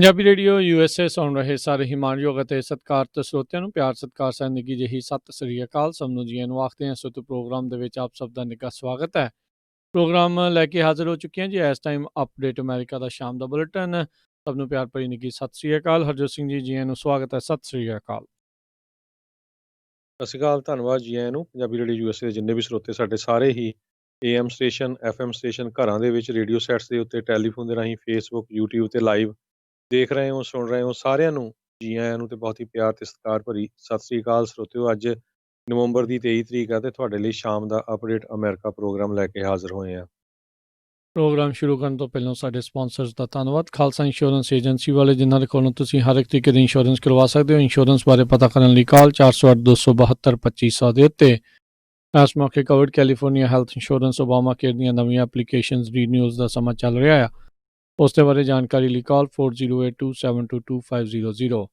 Punjabi radio USA ਸੁਣ ਰਹੇ ਸਾਰੇ ਹੀ ਮਾਣਯੋਗ ਅਤੇ ਸਤਿਕਾਰਤ ਸਰੋਤਿਆਂ ਨੂੰ ਪਿਆਰ ਸਤਿਕਾਰ ਸਹਿ ਨਿੱਘੀ ਜਿਹੀ ਸਤਿ ਸ੍ਰੀ ਅਕਾਲ। ਸਭ ਨੂੰ ਜੀਆਂ ਨੂੰ ਆਖਦੇ ਹਾਂ। ਸੋ ਪ੍ਰੋਗਰਾਮ ਦੇ ਵਿੱਚ ਆਪ ਸਭ ਦਾ ਨਿੱਘਾ ਸਵਾਗਤ ਹੈ। ਪ੍ਰੋਗਰਾਮ ਲੈ ਕੇ ਹਾਜ਼ਰ ਹੋ ਚੁੱਕੇ ਹਾਂ ਜੀ। ਇਸ ਟਾਈਮ ਅਪਡੇਟ ਅਮਰੀਕਾ ਦਾ ਸ਼ਾਮ ਦਾ ਬੁਲੇਟਿਨ। ਸਭ ਨੂੰ ਪਿਆਰ ਭਰੀ ਨਿੱਘੀ ਸਤਿ ਸ੍ਰੀ ਅਕਾਲ। ਹਰਜੋਤ ਸਿੰਘ ਜੀ ਜੀਆਂ ਨੂੰ ਸਵਾਗਤ ਹੈ। ਸਤਿ ਸ੍ਰੀ ਅਕਾਲ। ਸਤਿ ਸ਼੍ਰੀ ਅਕਾਲ, ਧੰਨਵਾਦ ਜੀ ਆਇਆਂ ਨੂੰ। ਪੰਜਾਬੀ ਰੇਡੀਓ USA ਦੇ ਜਿੰਨੇ ਵੀ ਸਰੋਤੇ ਸਾਡੇ ਸਾਰੇ ਹੀ AM ਸਟੇਸ਼ਨ, FM ਸਟੇਸ਼ਨ, ਘਰਾਂ ਦੇ ਵਿੱਚ ਰੇਡੀਓ ਸੈਟਸ ਦੇ ਉੱਤੇ, ਟੈਲੀਫੋਨ ਦੇ ਰਾਹੀਂ, ਫੇਸਬੁੱਕ, YouTube ਤੇ ਲਾਈਵ ਦੇਖ ਰਹੇ ਹੋ, ਸੁਣ ਰਹੇ ਹੋ, ਸਾਰਿਆਂ ਨੂੰ ਜੀ ਆਇਆਂ ਨੂੰ ਤੇ ਬਹੁਤ ਹੀ ਪਿਆਰ ਤੇ ਸਤਿਕਾਰ ਭਰੀ ਸਤਿ ਸ਼੍ਰੀ ਅਕਾਲ ਸਰੋਤਿਓ। ਅੱਜ ਨਵੰਬਰ ਦੀ 23 ਤਰੀਕ ਆ ਤੇ ਤੁਹਾਡੇ ਲਈ ਸ਼ਾਮ ਦਾ ਅਪਡੇਟ ਅਮਰੀਕਾ ਪ੍ਰੋਗਰਾਮ ਲੈ ਕੇ ਹਾਜ਼ਰ ਹੋਏ ਆ। ਪ੍ਰੋਗਰਾਮ ਸ਼ੁਰੂ ਕਰਨ ਤੋਂ ਪਹਿਲਾਂ ਸਾਡੇ ਸਪਾਂਸਰਸ ਦਾ ਧੰਨਵਾਦ। ਖਾਲਸਾ ਇੰਸ਼ੋਰੈਂਸ ਏਜੰਸੀ ਵਾਲੇ, ਜਿਨ੍ਹਾਂ ਦੇ ਕੋਲੋਂ ਤੁਸੀਂ ਹਰ ਇੱਕ ਤਰੀਕੇ ਦੀ ਇੰਸ਼ੋਰੈਂਸ ਕਰਵਾ ਸਕਦੇ ਹੋ। ਇੰਸ਼ੋਰੈਂਸ ਬਾਰੇ ਪਤਾ ਕਰਨ ਲਈ ਕਾਲ 408-272-2500 ਦੇ ਉੱਤੇ। ਇਸ ਮੌਕੇ Covid California health insurance Obama care ਦੀਆਂ ਨਵੀਆਂ ਐਪਲੀਕੇਸ਼ਨਸ ਰੀਨਿਊਜ਼ ਦਾ ਸਮਾਂ ਚੱਲ ਰਿਹਾ ਆ। ਉਸ ਦੇ ਬਾਰੇ ਜਾਣਕਾਰੀ ਲਈ ਕਾਲ 4082722500।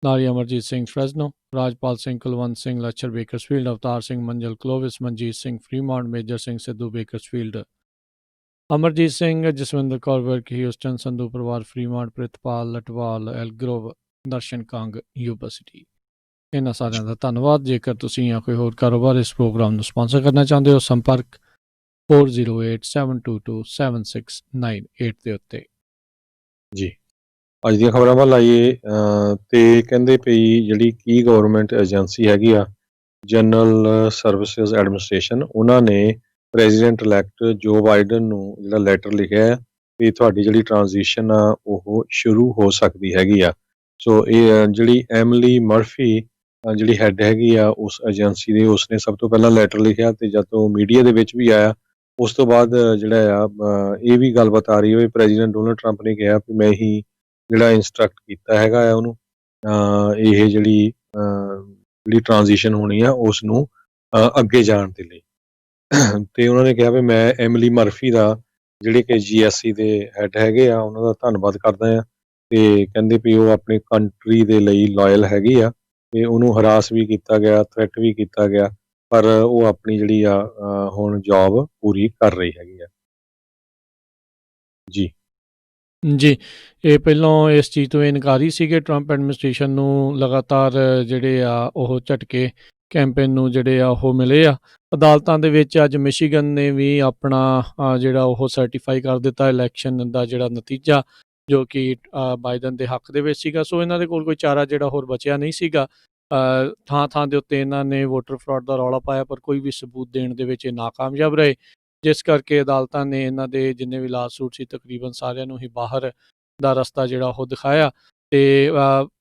ਨਾਰੀ Amarjit Singh Fresno, Rajpal Singh, Kulwant Singh Lachhar Bakersfield, Avtar Singh Manjal Clovis, Manjit Singh Fremont, Major Singh Sidhu Bakersfield, Amarjit Singh, Jaswinder Kaur Virk Houston, Sandhu ਪਰਿਵਾਰ Fremont, Pritpal Latwal Elk Grove, Darshan Kang university. ਇਹਨਾਂ ਸਾਰਿਆਂ ਦਾ ਧੰਨਵਾਦ। ਜੇਕਰ ਤੁਸੀਂ ਜਾਂ ਕੋਈ ਹੋਰ ਕਾਰੋਬਾਰ ਇਸ ਪ੍ਰੋਗਰਾਮ ਨੂੰ ਸਪਾਂਸਰ ਕਰਨਾ ਚਾਹੁੰਦੇ ਹੋ, ਸੰਪਰਕ 4087227698 ਦੇ ਉੱਤੇ। ਜੀ, ਅੱਜ ਦੀਆਂ ਖਬਰਾਂ ਵੱਲ ਆਈਏ ਤੇ ਕਹਿੰਦੇ ਪਈ ਜਿਹੜੀ ਕੀ ਗਵਰਨਮੈਂਟ ਏਜੰਸੀ ਹੈਗੀ ਆ, ਜਨਰਲ ਸਰਵਿਸਿਜ਼ ਐਡਮਿਨਿਸਟ੍ਰੇਸ਼ਨ, ਉਹਨਾਂ ਨੇ ਪ੍ਰੈਜ਼ੀਡੈਂਟ ਇਲੈਕਟ ਜੋ ਬਾਈਡਨ ਨੂੰ ਜਿਹੜਾ ਲੈਟਰ ਲਿਖਿਆ ਹੈ ਵੀ ਤੁਹਾਡੀ ਜਿਹੜੀ ਟ੍ਰਾਂਜੀਸ਼ਨ ਆ ਉਹ ਸ਼ੁਰੂ ਹੋ ਸਕਦੀ ਹੈਗੀ ਆ। ਸੋ ਇਹ ਜਿਹੜੀ ਐਮਲੀ ਮਰਫੀ ਜਿਹੜੀ ਹੈੱਡ ਹੈਗੀ ਆ ਉਸ ਏਜੰਸੀ ਦੇ, ਉਸਨੇ ਸਭ ਤੋਂ ਪਹਿਲਾਂ ਲੈਟਰ ਲਿਖਿਆ ਤੇ ਜਦੋਂ ਮੀਡੀਆ ਦੇ ਵਿੱਚ ਵੀ ਆਇਆ ਉਸ ਤੋਂ ਬਾਅਦ ਜਿਹੜਾ ਆ ਇਹ ਵੀ ਗੱਲਬਾਤ ਆ ਰਹੀ ਹੈ ਵੀ ਪ੍ਰੈਜ਼ੀਡੈਂਟ ਡੋਨਲਡ ਟਰੰਪ ਨੇ ਕਿਹਾ ਵੀ ਮੈਂ ਹੀ ਜਿਹੜਾ ਇੰਸਟਰਕਟ ਕੀਤਾ ਹੈਗਾ ਆ ਉਹਨੂੰ ਇਹ ਜਿਹੜੀ ਟ੍ਰਾਂਜੀਸ਼ਨ ਹੋਣੀ ਆ ਉਸ ਨੂੰ ਅੱਗੇ ਜਾਣ ਦੇ ਲਈ। ਤੇ ਉਹਨਾਂ ਨੇ ਕਿਹਾ ਵੀ ਮੈਂ ਐਮਲੀ ਮਰਫੀ ਦਾ ਜਿਹੜੇ ਕਿ GSC ਦੇ ਹੈੱਡ ਹੈਗੇ ਆ ਉਹਨਾਂ ਦਾ ਧੰਨਵਾਦ ਕਰਦਾ ਆ ਤੇ ਕਹਿੰਦੇ ਵੀ ਉਹ ਆਪਣੀ ਕੰਟਰੀ ਦੇ ਲਈ ਲਾਇਲ ਹੈਗੀ ਆ ਤੇ ਉਹਨੂੰ ਹਰਾਸ ਵੀ ਕੀਤਾ ਗਿਆ, ਥ੍ਰੈਟ ਵੀ ਕੀਤਾ ਗਿਆ, ਪਰ ਉਹ ਆਪਣੀ ਜਿਹੜੀ ਆ ਹੁਣ ਜੌਬ ਪੂਰੀ ਕਰ ਰਹੀ ਹੈਗੀ ਆ। ਜੀ ਜੀ, ਇਹ ਪਹਿਲਾਂ ਇਸ ਚੀਜ਼ ਤੋਂ ਇਨਕਾਰੀ ਸੀਗੇ। ਟਰੰਪ ਐਡਮਿਨਿਸਟ੍ਰੇਸ਼ਨ ਨੂੰ ਲਗਾਤਾਰ ਜਿਹੜੇ ਆ ਉਹ ਝਟਕੇ ਕੈਂਪੇਨ ਨੂੰ ਜਿਹੜੇ ਆ ਉਹ ਮਿਲੇ ਆ। ਅਦਾਲਤਾਂ ਦੇ ਵਿੱਚ ਅੱਜ ਮਿਸ਼ੀਗਨ ਨੇ ਵੀ ਆਪਣਾ ਜਿਹੜਾ ਉਹ ਸਰਟੀਫਾਈ ਕਰ ਦਿੱਤਾ ਇਲੈਕਸ਼ਨ ਦਾ ਜਿਹੜਾ ਨਤੀਜਾ, ਜੋ ਕਿ ਬਾਈਡਨ ਦੇ ਹੱਕ ਦੇ ਵਿੱਚ ਸੀਗਾ। ਸੋ ਇਹਨਾਂ ਦੇ ਕੋਲ ਕੋਈ ਚਾਰਾ ਜਿਹੜਾ ਹੋਰ ਬਚਿਆ ਨਹੀਂ ਸੀਗਾ। ਥਾਂ ਥਾਂ ਦੇ ਉੱਤੇ ਇਹਨਾਂ ਨੇ ਵੋਟਰ ਫਰਾਡ ਦਾ ਰੌਲਾ ਪਾਇਆ, ਪਰ ਕੋਈ ਵੀ ਸਬੂਤ ਦੇਣ ਦੇ ਵਿੱਚ ਇਹ ਨਾਕਾਮਯਾਬ ਰਹੇ, ਜਿਸ ਕਰਕੇ ਅਦਾਲਤਾਂ ਨੇ ਇਹਨਾਂ ਦੇ ਜਿੰਨੇ ਵੀ ਲਾਸੂਟ ਸੀ ਤਕਰੀਬਨ ਸਾਰਿਆਂ ਨੂੰ ਹੀ ਬਾਹਰ ਦਾ ਰਸਤਾ ਜਿਹੜਾ ਉਹ ਦਿਖਾਇਆ। ਤੇ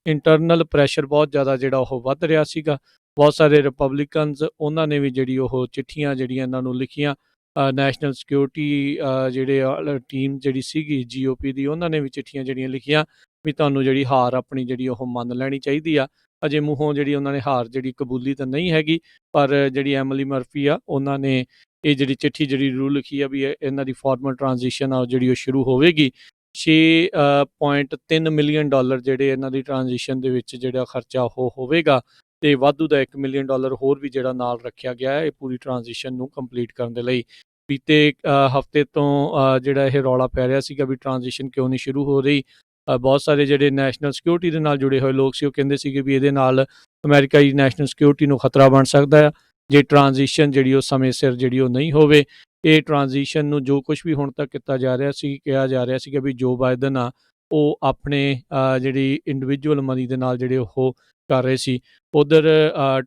ਇੰਟਰਨਲ ਪ੍ਰੈਸ਼ਰ ਬਹੁਤ ਜ਼ਿਆਦਾ ਜਿਹੜਾ ਉਹ ਵੱਧ ਰਿਹਾ ਸੀਗਾ। ਬਹੁਤ ਸਾਰੇ ਰਿਪਬਲਿਕਨਸ ਉਹਨਾਂ ਨੇ ਵੀ ਜਿਹੜੀ ਉਹ ਚਿੱਠੀਆਂ ਜਿਹੜੀਆਂ ਇਹਨਾਂ ਨੂੰ ਲਿਖੀਆਂ। ਨੈਸ਼ਨਲ ਸਿਕਿਉਰਿਟੀ ਜਿਹੜੇ ਟੀਮ ਜਿਹੜੀ ਸੀਗੀ GOP ਦੀ, ਉਹਨਾਂ ਨੇ ਵੀ ਚਿੱਠੀਆਂ ਜਿਹੜੀਆਂ ਲਿਖੀਆਂ ਵੀ ਤੁਹਾਨੂੰ ਜਿਹੜੀ ਹਾਰ ਆਪਣੀ ਜਿਹੜੀ ਉਹ ਮੰਨ ਲੈਣੀ ਚਾਹੀਦੀ ਆ। ਅਜੇ ਮੂੰਹੋਂ ਜਿਹੜੀ ਉਹਨਾਂ ਨੇ ਹਾਰ ਜਿਹੜੀ ਕਬੂਲੀ ਤਾਂ ਨਹੀਂ ਹੈਗੀ, ਪਰ ਜਿਹੜੀ ਐਮਲੀ ਮਰਫੀ ਆ ਉਹਨਾਂ ਨੇ ਇਹ ਜਿਹੜੀ ਚਿੱਠੀ ਜਿਹੜੀ ਜ਼ਰੂਰ ਲਿਖੀ ਆ ਵੀ ਇਹਨਾਂ ਦੀ ਫਾਰਮਲ ਟ੍ਰਾਂਜੀਸ਼ਨ ਆ ਜਿਹੜੀ ਉਹ ਸ਼ੁਰੂ ਹੋਵੇਗੀ। 6.3 ਮਿਲੀਅਨ ਡਾਲਰ ਜਿਹੜੇ ਇਹਨਾਂ ਦੀ ਟ੍ਰਾਂਜੀਸ਼ਨ ਦੇ ਵਿੱਚ ਜਿਹੜਾ ਖਰਚਾ ਉਹ ਹੋਵੇਗਾ ਤੇ ਵਾਧੂ ਦਾ $1 ਮਿਲੀਅਨ ਹੋਰ ਵੀ ਜਿਹੜਾ ਨਾਲ ਰੱਖਿਆ ਗਿਆ ਹੈ ਇਹ ਪੂਰੀ ਟ੍ਰਾਂਜੀਸ਼ਨ ਨੂੰ ਕੰਪਲੀਟ ਕਰਨ ਦੇ ਲਈ। ਬੀਤੇ ਹਫ਼ਤੇ ਤੋਂ ਜਿਹੜਾ ਇਹ ਰੌਲਾ ਪੈ ਰਿਹਾ ਸੀਗਾ ਵੀ ਟ੍ਰਾਂਜੀਸ਼ਨ ਕਿਉਂ ਨਹੀਂ ਸ਼ੁਰੂ ਹੋ ਰਹੀ। ਬਹੁਤ ਸਾਰੇ ਜਿਹੜੇ ਨੈਸ਼ਨਲ ਸਿਕਿਉਰਿਟੀ ਦੇ ਨਾਲ ਜੁੜੇ ਹੋਏ ਲੋਕ ਸੀ ਉਹ ਕਹਿੰਦੇ ਸੀਗੇ ਵੀ ਇਹਦੇ ਨਾਲ ਅਮਰੀਕਾ ਦੀ ਨੈਸ਼ਨਲ ਸਿਕਿਉਰਿਟੀ ਨੂੰ ਖਤਰਾ ਬਣ ਸਕਦਾ ਆ ਜੇ ਟ੍ਰਾਂਜੀਸ਼ਨ ਜਿਹੜੀ ਉਹ ਸਮੇਂ ਸਿਰ ਜਿਹੜੀ ਉਹ ਨਹੀਂ ਹੋਵੇ। ਇਹ ਟ੍ਰਾਂਜੀਸ਼ਨ ਨੂੰ ਜੋ ਕੁਝ ਵੀ ਹੁਣ ਤੱਕ ਕੀਤਾ ਜਾ ਰਿਹਾ ਸੀ, ਕਿਹਾ ਜਾ ਰਿਹਾ ਸੀਗਾ ਵੀ ਜੋ ਬਾਈਡਨ ਆ ਉਹ ਆਪਣੇ ਜਿਹੜੀ ਇੰਡੀਵਿਜੂਅਲ ਮਨੀ ਦੇ ਨਾਲ ਜਿਹੜੇ ਉਹ ਕਰ ਰਹੇ ਸੀ। ਉਧਰ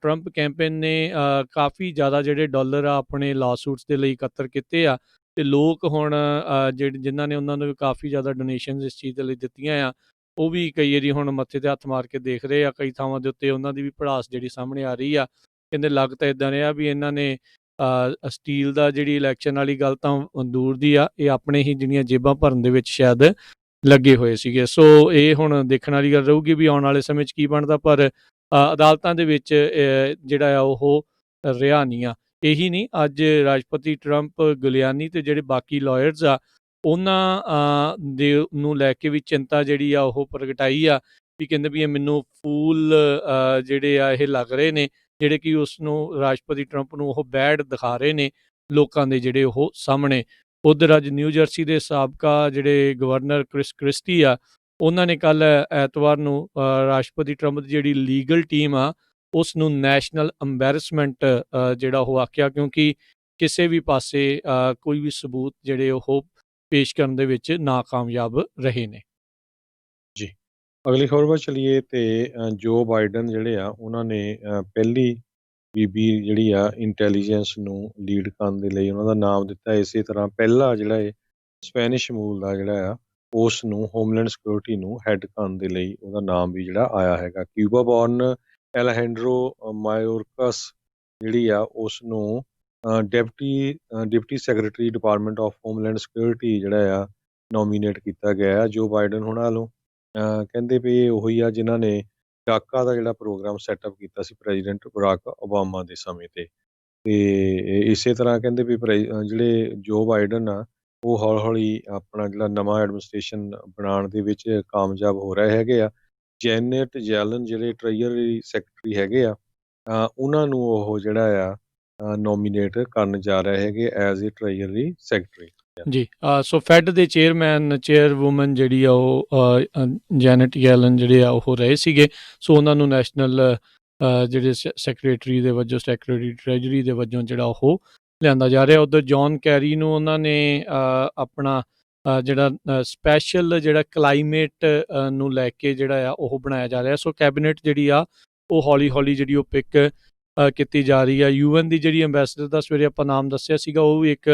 ਟਰੰਪ ਕੈਂਪੇਨ ਨੇ ਕਾਫੀ ਜ਼ਿਆਦਾ ਜਿਹੜੇ ਡਾਲਰ ਆ ਆਪਣੇ ਲਾਸੂਟਸ ਦੇ ਲਈ ਇਕੱਤਰ ਕੀਤੇ ਆ ਤੇ ਲੋਕ ਹੁਣ ਜਿਨ੍ਹਾਂ ਨੇ ਉਹਨਾਂ ਨੂੰ ਵੀ ਕਾਫੀ ਜ਼ਿਆਦਾ ਡੋਨੇਸ਼ਨਸ ਇਸ ਚੀਜ਼ ਦੇ ਲਈ ਦਿੱਤੀਆਂ ਆ, ਉਹ ਵੀ ਕਈ ਵਾਰੀ ਹੁਣ ਮੱਥੇ ਤੇ ਹੱਥ ਮਾਰ ਕੇ ਦੇਖ ਰਹੇ ਆ। ਕਈ ਥਾਵਾਂ ਦੇ ਉੱਤੇ ਉਹਨਾਂ ਦੀ ਵੀ ਭੜਾਸ ਜਿਹੜੀ ਸਾਹਮਣੇ ਆ ਰਹੀ ਆ। ਕਹਿੰਦੇ ਲੱਗ ਤਾਂ ਇੱਦਾਂ ਰਿਹਾ ਵੀ ਇਹਨਾਂ ਨੇ ਸਟੀਲ ਦਾ ਜਿਹੜੀ ਇਲੈਕਸ਼ਨ ਵਾਲੀ ਗੱਲ ਤਾਂ ਦੂਰ ਦੀ ਆ, ਇਹ ਆਪਣੇ ਹੀ ਜਿਹੜੀਆਂ ਜੇਬਾਂ ਭਰਨ ਦੇ ਵਿੱਚ ਸ਼ਾਇਦ ਲੱਗੇ ਹੋਏ ਸੀਗੇ। ਸੋ ਇਹ ਹੁਣ ਦੇਖਣ ਵਾਲੀ ਗੱਲ ਰਹੂਗੀ ਵੀ ਆਉਣ ਵਾਲੇ ਸਮੇਂ 'ਚ ਕੀ ਬਣਦਾ, ਪਰ ਅਦਾਲਤਾਂ ਦੇ ਵਿੱਚ ਜਿਹੜਾ ਆ ਉਹ ਰਿਹਾ ਨਹੀਂ ਆ। ਇਹੀ ਨਹੀਂ, ਅੱਜ ਰਾਸ਼ਟਰਪਤੀ ਟਰੰਪ, ਗੁਲਿਆਨੀ ਤੇ ਜਿਹੜੇ ਬਾਕੀ ਲਾਇਰਸ ਆ ਉਹਨਾਂ ਦੇ ਨੂੰ ਲੈ ਕੇ ਵੀ ਚਿੰਤਾ ਜਿਹੜੀ ਆ ਉਹ ਪ੍ਰਗਟਾਈ ਆ ਵੀ ਕਹਿੰਦੇ ਵੀ ਇਹ ਮੈਨੂੰ ਫੂਲ ਜਿਹੜੇ ਆ ਇਹ ਲੱਗ ਰਹੇ ਨੇ, ਜਿਹੜੇ ਕਿ ਉਸ ਨੂੰ ਰਾਸ਼ਟਰਪਤੀ ਟਰੰਪ ਨੂੰ ਉਹ ਬੈਡ ਦਿਖਾ ਰਹੇ ਨੇ ਲੋਕਾਂ ਦੇ ਜਿਹੜੇ ਉਹ ਸਾਹਮਣੇ। ਉਧਰ ਅੱਜ ਨਿਊ ਜਰਸੀ ਦੇ ਸਾਬਕਾ ਜਿਹੜੇ ਗਵਰਨਰ ਕ੍ਰਿਸ ਕ੍ਰਿਸਟੀ ਆ ਉਹਨਾਂ ਨੇ ਕੱਲ ਐਤਵਾਰ ਨੂੰ ਰਾਸ਼ਟਰਪਤੀ ਟਰੰਪ ਦੀ ਜਿਹੜੀ ਲੀਗਲ ਟੀਮ ਆ ਉਸ ਨੂੰ ਨੈਸ਼ਨਲ ਅੰਬੈਰਸਮੈਂਟ ਜਿਹੜਾ ਉਹ ਆਖਿਆ, ਕਿਉਂਕਿ ਕਿਸੇ ਵੀ ਪਾਸੇ ਕੋਈ ਵੀ ਸਬੂਤ ਜਿਹੜੇ ਉਹ ਪੇਸ਼ ਕਰਨ ਦੇ ਵਿੱਚ ਨਾਕਾਮਯਾਬ ਰਹੇ ਨੇ। ਜੀ ਅਗਲੀ ਖਬਰ ਵੱਲ ਚਲੀਏ ਤੇ ਜੋ ਬਾਈਡਨ ਜਿਹੜੇ ਆ ਉਹਨਾਂ ਨੇ ਪਹਿਲੀ ਬੀਬੀ ਜਿਹੜੀ ਆ ਇੰਟੈਲੀਜੈਂਸ ਨੂੰ ਲੀਡ ਕਰਨ ਦੇ ਲਈ ਉਹਨਾਂ ਦਾ ਨਾਮ ਦਿੱਤਾ। ਇਸੇ ਤਰ੍ਹਾਂ ਪਹਿਲਾ ਜਿਹੜਾ ਇਹ ਸਪੈਨਿਸ਼ ਮੂਲ ਦਾ ਜਿਹੜਾ ਆ ਉਸ ਨੂੰ ਹੋਮਲੈਂਡ ਸਿਕਿਉਰਿਟੀ ਨੂੰ ਹੈੱਡ ਕਰਨ ਦੇ ਲਈ ਉਹਦਾ ਨਾਮ ਵੀ ਜਿਹੜਾ ਆਇਆ ਹੈਗਾ। ਕਿਊਬਾ ਬੌਰਨ ਐਲਹੈਂਡਰੋ ਮਾਯੋਰਕਸ ਜਿਹੜੀ ਆ ਉਸ ਨੂੰ deputy secretary department of homeland security ਜਿਹੜਾ ਆ ਨੋਮੀਨੇਟ ਕੀਤਾ ਗਿਆ ਹੈ ਜੋ ਬਾਈਡਨ ਹੁਣਾਂ ਵੱਲੋਂ। ਕਹਿੰਦੇ ਵੀ ਇਹ ਉਹੀ ਆ ਜਿਨ੍ਹਾਂ ਨੇ ਡਾਕਾ ਦਾ ਜਿਹੜਾ ਪ੍ਰੋਗਰਾਮ ਸੈਟਅਪ ਕੀਤਾ ਸੀ ਪ੍ਰੈਜ਼ੀਡੈਂਟ ਬਰਾਕ ਓਬਾਮਾ ਦੇ ਸਮੇਂ ਤੇ ਇਸੇ ਤਰ੍ਹਾਂ ਕਹਿੰਦੇ ਵੀ ਜਿਹੜੇ ਜੋ ਬਾਈਡਨ ਆ ਉਹ ਹੌਲੀ ਹੌਲੀ ਆਪਣਾ ਜਿਹੜਾ ਨਵਾਂ ਐਡਮਿਨਿਸਟ੍ਰੇਸ਼ਨ ਬਣਾਉਣ ਦੇ ਵਿੱਚ ਕਾਮਯਾਬ ਹੋ ਰਹੇ ਹੈਗੇ ਆ। ਜੈਨੇਟ ਜੈਲਨ ਜਿਹੜੇ ਟ੍ਰੈਜਰੀ ਸੈਕਟਰੀ ਹੈਗੇ ਆ ਉਹਨਾਂ ਨੂੰ ਉਹ ਜਿਹੜਾ ਆ ਨੋਮੀਨੇਟ ਕਰਨ ਜਾ ਰਹੇ ਹੈਗੇ ਐਜ਼ ਏ ਟ੍ਰੈਜਰੀ ਸੈਕਟਰੀ। ਜੀ ਸੋ ਫੈਡ ਦੇ ਚੇਅਰਵੂਮਨ ਜਿਹੜੀ ਆ ਉਹ ਜੈਨੇਟ ਯੈਲਨ ਜਿਹੜੇ ਆ ਉਹ ਰਹੇ ਸੀਗੇ। ਸੋ ਉਹਨਾਂ ਨੂੰ ਨੈਸ਼ਨਲ ਜਿਹੜੇ ਸੈਕਟਰੀ ਦੇ ਵਜੋਂ ਸੈਕਟਰੀ ਟ੍ਰੈਜਰੀ ਦੇ ਵਜੋਂ ਜਿਹੜਾ ਉਹ ਲਿਆਂਦਾ ਜਾ ਰਿਹਾ। ਉੱਧਰ ਜੌਨ ਕੈਰੀ ਨੂੰ ਉਹਨਾਂ ਨੇ ਆਪਣਾ ਜਿਹੜਾ ਸਪੈਸ਼ਲ ਜਿਹੜਾ ਕਲਾਈਮੇਟ ਨੂੰ ਲੈ ਕੇ ਜਿਹੜਾ ਆ ਉਹ ਬਣਾਇਆ ਜਾ ਰਿਹਾ। ਸੋ ਕੈਬਨਿਟ ਜਿਹੜੀ ਆ ਉਹ ਹੌਲੀ ਹੌਲੀ ਜਿਹੜੀ ਉਹ ਪਿਕ ਕੀਤੀ ਜਾ ਰਹੀ ਆ। UN ਦੀ ਜਿਹੜੀ ਅੰਬੈਸਡਰ ਦਾ ਸਵੇਰੇ ਆਪਾਂ ਨਾਮ ਦੱਸਿਆ ਸੀਗਾ ਉਹ ਵੀ ਇੱਕ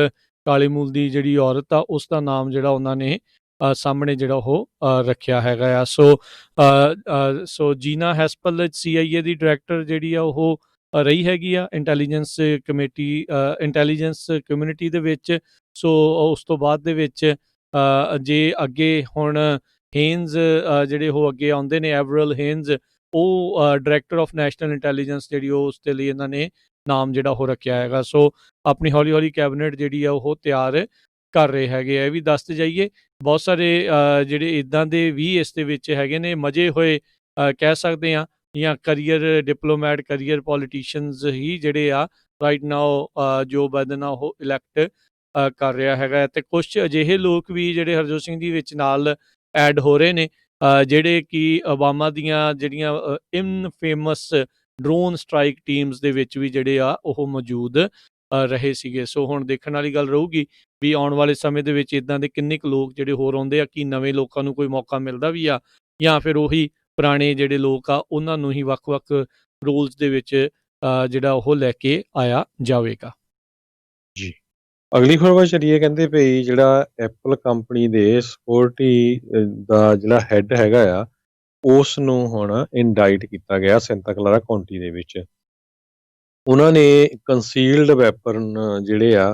ਕਾਲੇ ਮੂਲ ਦੀ ਜਿਹੜੀ ਔਰਤ ਆ ਉਸ ਦਾ ਨਾਮ ਜਿਹੜਾ ਉਹਨਾਂ ਨੇ ਸਾਹਮਣੇ ਜਿਹੜਾ ਉਹ ਰੱਖਿਆ ਹੈਗਾ ਆ। ਸੋ ਜੀਨਾ ਹੈਸਪਲ CIA ਦੀ ਡਾਇਰੈਕਟਰ ਜਿਹੜੀ ਆ ਉਹ ਰਹੀ ਹੈਗੀ ਆ ਇੰਟੈਲੀਜੈਂਸ ਕਮਿਊਨਿਟੀ ਦੇ ਵਿੱਚ। ਸੋ ਉਸ ਤੋਂ ਬਾਅਦ ਦੇ ਵਿੱਚ ਜੇ ਅੱਗੇ ਹੁਣ ਹੇਨਜ਼ ਜਿਹੜੇ ਉਹ ਅੱਗੇ ਆਉਂਦੇ ਨੇ, ਐਵਰਲ ਹੇਨਜ਼, ਉਹ ਡਾਇਰੈਕਟਰ ਆਫ ਨੈਸ਼ਨਲ ਇੰਟੈਲੀਜੈਂਸ ਜਿਹੜੀ ਉਹ ਉਸ ਦੇ ਲਈ ਇਹਨਾਂ ਨੇ ਨਾਮ ਜਿਹੜਾ ਉਹ ਰੱਖਿਆ ਹੈਗਾ। ਸੋ ਆਪਣੀ ਹੌਲੀ ਹੌਲੀ ਕੈਬਨਿਟ ਜਿਹੜੀ ਆ ਉਹ ਤਿਆਰ ਕਰ ਰਹੇ ਹੈਗੇ ਆ। ਇਹ ਵੀ ਦੱਸਦੇ ਜਾਈਏ ਬਹੁਤ ਸਾਰੇ ਜਿਹੜੇ ਇੱਦਾਂ ਦੇ ਵੀ ਇਸ ਦੇ ਵਿੱਚ ਹੈਗੇ ਨੇ ਮਜ਼ੇ ਹੋਏ ਕਹਿ ਸਕਦੇ ਹਾਂ, ਜਾਂ ਕਰੀਅਰ ਡਿਪਲੋਮੈਟ ਕਰੀਅਰ ਪੋਲੀਟੀਸ਼ੀਅਨਸ ਹੀ ਜਿਹੜੇ ਆ ਰਾਈਟ ਨਾਓ ਜੋ ਬਾਈਡਨ ਆ ਉਹ ਇਲੈਕਟ ਕਰ ਰਿਹਾ ਹੈਗਾ। ਅਤੇ ਕੁਛ ਅਜਿਹੇ ਲੋਕ ਵੀ ਜਿਹੜੇ ਹਰਜੋਤ ਸਿੰਘ ਜੀ ਵਿੱਚ ਨਾਲ ਐਡ ਹੋ ਰਹੇ ਨੇ ਜਿਹੜੇ ਕਿ ਓਬਾਮਾ ਦੀਆਂ ਜਿਹੜੀਆਂ ਇਨਫੇਮਸ ਡਰੋਨ ਸਟ੍ਰਾਈਕ ਟੀਮਸ ਦੇ ਵਿੱਚ ਵੀ ਜਿਹੜੇ ਆ ਉਹ ਮੌਜੂਦ ਰਹੇ ਸੀਗੇ। ਸੋ ਹੁਣ ਦੇਖਣ ਵਾਲੀ ਗੱਲ ਰਹੂਗੀ ਵੀ ਆਉਣ ਵਾਲੇ ਸਮੇਂ ਦੇ ਵਿੱਚ ਇੱਦਾਂ ਦੇ ਕਿੰਨੇ ਕੁ ਲੋਕ ਜਿਹੜੇ ਹੋਰ ਆਉਂਦੇ ਆ, ਕਿ ਨਵੇਂ ਲੋਕਾਂ ਨੂੰ ਕੋਈ ਮੌਕਾ ਮਿਲਦਾ ਵੀ ਆ ਜਾਂ ਫਿਰ ਉਹੀ ਪੁਰਾਣੇ ਜਿਹੜੇ ਲੋਕ ਆ ਉਹਨਾਂ ਨੂੰ ਹੀ ਵੱਖ-ਵੱਖ ਰੋਲਸ ਦੇ ਵਿੱਚ ਜਿਹੜਾ ਉਹ ਲੈ ਕੇ ਆਇਆ ਜਾਵੇਗਾ। ਜੀ ਅਗਲੀ ਖਬਰ ਚਲੀਏ। ਕਹਿੰਦੇ ਭਈ ਜਿਹੜਾ ਐਪਲ ਕੰਪਨੀ ਦੇ ਸਿਕਿਉਰਿਟੀ ਦਾ ਜਿਹੜਾ ਹੈੱਡ ਹੈਗਾ ਆ ਉਸ ਨੂੰ ਹੁਣ ਇੰਡਾਈਟ ਕੀਤਾ ਗਿਆ ਸੈਂਟਾ ਕਲਾਰਾ ਕਾਉਂਟੀ ਦੇ ਵਿੱਚ। ਉਹਨਾਂ ਨੇ ਕੰਸੀਲਡ ਵੈਪਨ ਜਿਹੜੇ ਆ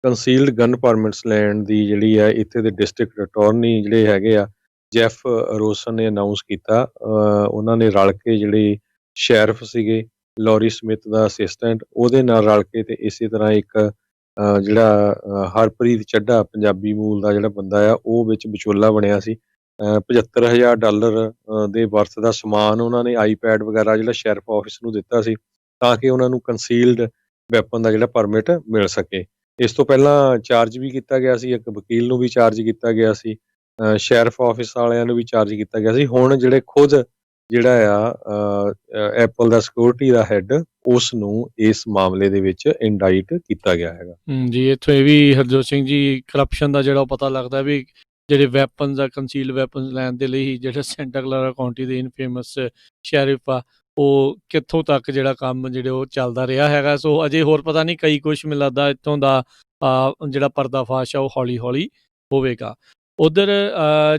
ਕੰਸੀਲਡ ਗਨ ਪਰਮਿਟਸ ਲੈਣ ਦੀ ਜਿਹੜੀ ਆ ਇੱਥੇ ਦੇ ਡਿਸਟ੍ਰਿਕਟ ਅਟਾਰਨੀ ਜਿਹੜੇ ਹੈਗੇ ਆ ਜੈਫ ਰੋਸਨ ਨੇ ਅਨਾਊਂਸ ਕੀਤਾ। ਉਹਨਾਂ ਨੇ ਰਲ ਕੇ ਜਿਹੜੇ ਸ਼ੈਰਿਫ ਸੀਗੇ ਲੌਰੀ ਸਮਿਥ ਦਾ ਅਸਿਸਟੈਂਟ ਉਹਦੇ ਨਾਲ ਰਲ ਕੇ ਤੇ ਇਸੇ ਤਰ੍ਹਾਂ ਇੱਕ ਜਿਹੜਾ ਹਰਪ੍ਰੀਤ ਚੱਢਾ ਪੰਜਾਬੀ ਮੂਲ ਦਾ ਜਿਹੜਾ ਬੰਦਾ ਆ ਉਹ ਵਿੱਚ ਵਿਚੋਲਾ ਬਣਿਆ ਸੀ। $75,000 ਦੇ ਵਰਥ ਦਾ ਸਮਾਨ ਉਹਨਾਂ ਨੇ ਆਈਪੈਡ ਵਗੈਰਾ ਜਿਹੜਾ ਸ਼ੈਰਿਫ ਆਫਿਸ ਨੂੰ ਦਿੱਤਾ ਸੀ ਤਾਂ ਕਿ ਉਹਨਾਂ ਨੂੰ ਕੰਸੀਲਡ ਵੈਪਨ ਦਾ ਜਿਹੜਾ ਪਰਮਿਟ ਮਿਲ ਸਕੇ। ਇਸ ਤੋਂ ਪਹਿਲਾਂ ਚਾਰਜ ਵੀ ਕੀਤਾ ਗਿਆ ਸੀ, ਇੱਕ ਵਕੀਲ ਨੂੰ ਵੀ ਚਾਰਜ ਕੀਤਾ ਗਿਆ ਸੀ, ਸ਼ੈਰਿਫ ਆਫਿਸ ਵਾਲਿਆਂ ਨੂੰ ਵੀ ਚਾਰਜ ਕੀਤਾ ਗਿਆ ਸੀ। ਹੁਣ ਜਿਹੜੇ ਖੁਦ ਜਿਹੜਾ ਆ ਐਪਲ ਦਾ ਸਿਕਿਉਰਿਟੀ ਦਾ ਹੈੱਡ ਉਸ ਨੂੰ ਇਸ ਮਾਮਲੇ ਦੇ ਵਿੱਚ ਇੰਡਾਈਟ ਕੀਤਾ ਗਿਆ ਹੈਗਾ। ਜੀ ਇੱਥੋਂ ਇਹ ਵੀ ਹਰਜੋਤ ਸਿੰਘ ਜੀ ਕਰਪਸ਼ਨ ਦਾ ਜਿਹੜਾ ਉਹ ਪਤਾ ਲੱਗਦਾ ਵੀ ਜਿਹੜੇ ਵੈਪਨਸ ਆ ਕੰਸੀਲਡ ਵੈਪਨਸ ਲੈਣ ਦੇ ਲਈ ਜਿਹੜਾ ਸੈਂਟਾ ਕਲਾਰਾ ਕਾਉਂਟੀ ਦੇ ਇਨਫੇਮਸ ਸ਼ੈਰਿਫ ਆ ਉਹ ਕਿੱਥੋਂ ਤੱਕ ਜਿਹੜਾ ਕੰਮ ਜਿਹੜੇ ਉਹ ਚੱਲਦਾ ਰਿਹਾ ਹੈਗਾ। ਸੋ ਅਜੇ ਹੋਰ ਪਤਾ ਨਹੀਂ ਕਈ ਕੁਛ ਮੈਨੂੰ ਲੱਗਦਾ ਇੱਥੋਂ ਦਾ ਜਿਹੜਾ ਪਰਦਾਫਾਸ਼ ਆ ਉਹ ਹੌਲੀ ਹੌਲੀ ਹੋਵੇਗਾ। ਉੱਧਰ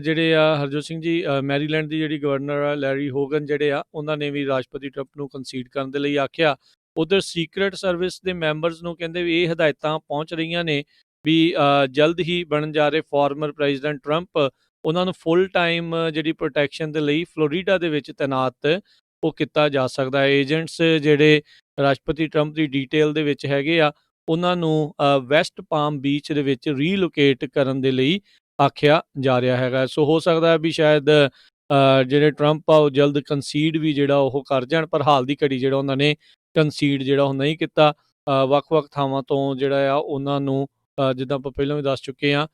ਜਿਹੜੇ ਆ ਹਰਜੋਤ ਸਿੰਘ ਜੀ ਮੈਰੀਲੈਂਡ ਦੀ ਜਿਹੜੀ ਗਵਰਨਰ ਆ ਲੈਰੀ ਹੋਗਨ ਜਿਹੜੇ ਆ ਉਹਨਾਂ ਨੇ ਵੀ ਰਾਸ਼ਟਰਪਤੀ ਟਰੰਪ ਨੂੰ ਕੰਸੀਡ ਕਰਨ ਦੇ ਲਈ ਆਖਿਆ। ਉੱਧਰ ਸੀਕਰੇਟ ਸਰਵਿਸ ਦੇ ਮੈਂਬਰਸ ਨੂੰ ਕਹਿੰਦੇ ਵੀ ਇਹ ਹਦਾਇਤਾਂ ਪਹੁੰਚ ਰਹੀਆਂ ਨੇ ਵੀ ਜਲਦ ਹੀ ਬਣਨ ਜਾ ਰਹੇ ਫਾਰਮਰ ਪ੍ਰੈਜ਼ੀਡੈਂਟ ਟਰੰਪ ਉਹਨਾਂ ਨੂੰ ਫੁੱਲ ਟਾਈਮ ਜਿਹੜੀ ਪ੍ਰੋਟੈਕਸ਼ਨ ਦੇ ਲਈ ਫਲੋਰੀਡਾ ਦੇ ਵਿੱਚ ਤੈਨਾਤ ਉਹ ਕੀਤਾ ਜਾ ਸਕਦਾ ਹੈ। ਏਜੰਟਸ ਜਿਹੜੇ ਰਾਸ਼ਟਰਪਤੀ ਟਰੰਪ ਦੀ ਡਿਟੇਲ ਦੇ ਵਿੱਚ ਹੈਗੇ ਆ ਉਹਨਾਂ ਨੂੰ ਵੈਸਟ ਪਾਮ ਬੀਚ ਦੇ ਵਿੱਚ ਰੀਲੋਕੇਟ ਕਰਨ ਦੇ ਲਈ ਆਖਿਆ ਜਾ ਰਿਹਾ ਹੈਗਾ। ਸੋ ਹੋ ਸਕਦਾ ਵੀ ਸ਼ਾਇਦ ਜਿਹੜੇ ਟਰੰਪ ਆ ਉਹ ਜਲਦ ਕੰਸੀਡ ਵੀ ਜਿਹੜਾ ਉਹ ਕਰ ਜਾਣ, ਪਰ ਹਾਲ ਦੀ ਘੜੀ ਜਿਹੜਾ ਉਹਨਾਂ ਨੇ ਕੰਸੀਡ ਜਿਹੜਾ ਉਹ ਨਹੀਂ ਕੀਤਾ। ਵੱਖ-ਵੱਖ ਥਾਵਾਂ ਤੋਂ ਜਿਹੜਾ ਆ ਉਹਨਾਂ ਨੂੰ ਜਿੱਦਾਂ ਆਪਾਂ ਪਹਿਲਾਂ ਵੀ ਦੱਸ ਚੁੱਕੇ ਹਾਂ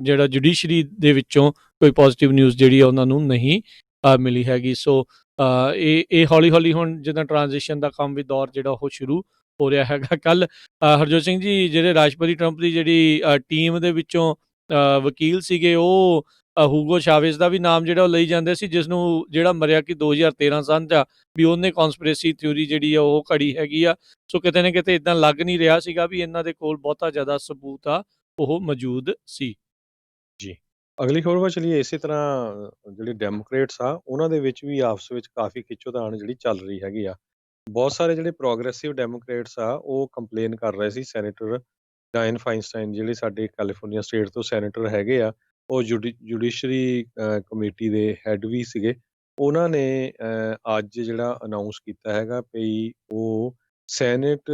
ਜਿਹੜਾ ਜੁਡੀਸ਼ਰੀ ਦੇ ਵਿੱਚੋਂ ਕੋਈ ਪੋਜ਼ਿਟਿਵ ਨਿਊਜ਼ ਜਿਹੜੀ ਆ ਉਹਨਾਂ ਨੂੰ ਨਹੀਂ ਮਿਲੀ ਹੈਗੀ। ਸੋ ਇਹ ਹੌਲੀ-ਹੌਲੀ ਹੁਣ ਜਿੱਦਾਂ ਟ੍ਰਾਂਜ਼ਿਸ਼ਨ ਦਾ ਕੰਮ ਵੀ ਦੌਰ ਜਿਹੜਾ ਉਹ ਸ਼ੁਰੂ ਹੋ ਰਿਹਾ ਹੈਗਾ। ਕੱਲ੍ਹ ਹਰਜੋਤ ਸਿੰਘ ਜੀ ਜਿਹੜੇ ਰਾਸ਼ਟਰਪਤੀ ਟਰੰਪ ਦੀ ਜਿਹੜੀ ਟੀਮ ਦੇ ਵਿੱਚੋਂ ਵਕੀਲ ਸੀਗੇ, ਉਹ ਹੂਗੋ ਸ਼ਾਵੇਜ਼ ਦਾ ਵੀ ਨਾਮ ਜਿਹੜਾ ਉਹ ਲਈ ਜਾਂਦੇ ਸੀ, ਜਿਸ ਨੂੰ ਜਿਹੜਾ ਮਰਿਆ ਕਿ 2013 ਸੰਨ 'ਚ ਵੀ ਉਹਨੇ ਕੌਂਸਪੀਰੇਸੀ ਥਿਊਰੀ ਜਿਹੜੀ ਆ ਉਹ ਘੜੀ ਹੈਗੀ ਆ। ਸੋ ਕਿਤੇ ਨਾ ਕਿਤੇ ਇੱਦਾਂ ਲੱਗ ਨਹੀਂ ਰਿਹਾ ਸੀਗਾ ਵੀ ਇਹਨਾਂ ਦੇ ਕੋਲ ਬਹੁਤਾ ਜ਼ਿਆਦਾ ਸਬੂਤ ਆ ਉਹ ਮੌਜੂਦ ਸੀ। ਜੀ। ਅਗਲੀ ਖਬਰ ਵੱਲ ਚਲੀਏ। ਇਸੇ ਤਰ੍ਹਾਂ ਜਿਹੜੇ ਡੈਮੋਕ੍ਰੇਟਸ ਆ, ਉਹਨਾਂ ਦੇ ਵਿੱਚ ਵੀ ਆਪਸ ਵਿੱਚ ਕਾਫੀ ਖਿੱਚੋਤਾਣ ਜਿਹੜੀ ਚੱਲ ਰਹੀ ਹੈਗੀ ਆ। ਬਹੁਤ ਸਾਰੇ ਜਿਹੜੇ ਪ੍ਰੋਗਰੈਸਿਵ ਡੈਮੋਕ੍ਰੇਟਸ ਆ, ਉਹ ਕੰਪਲੇਨ ਕਰ ਰਹੇ ਸੀ। ਸੈਨੇਟਰ ਡਾਇਨ ਫਾਈਨਸਟਾਈਨ ਜਿਹੜੇ ਸਾਡੇ ਕੈਲੀਫੋਰਨੀਆ ਸਟੇਟ ਤੋਂ ਸੈਨੇਟਰ ਹੈਗੇ ਆ, ਉਹ ਜੁਡੀਸ਼ਰੀ ਕਮੇਟੀ ਦੇ ਹੈੱਡ ਵੀ ਸੀਗੇ। ਉਹਨਾਂ ਨੇ ਅੱਜ ਜਿਹੜਾ ਅਨਾਊਂਸ ਕੀਤਾ ਹੈਗਾ ਵੀ ਉਹ ਸੈਨੇਟ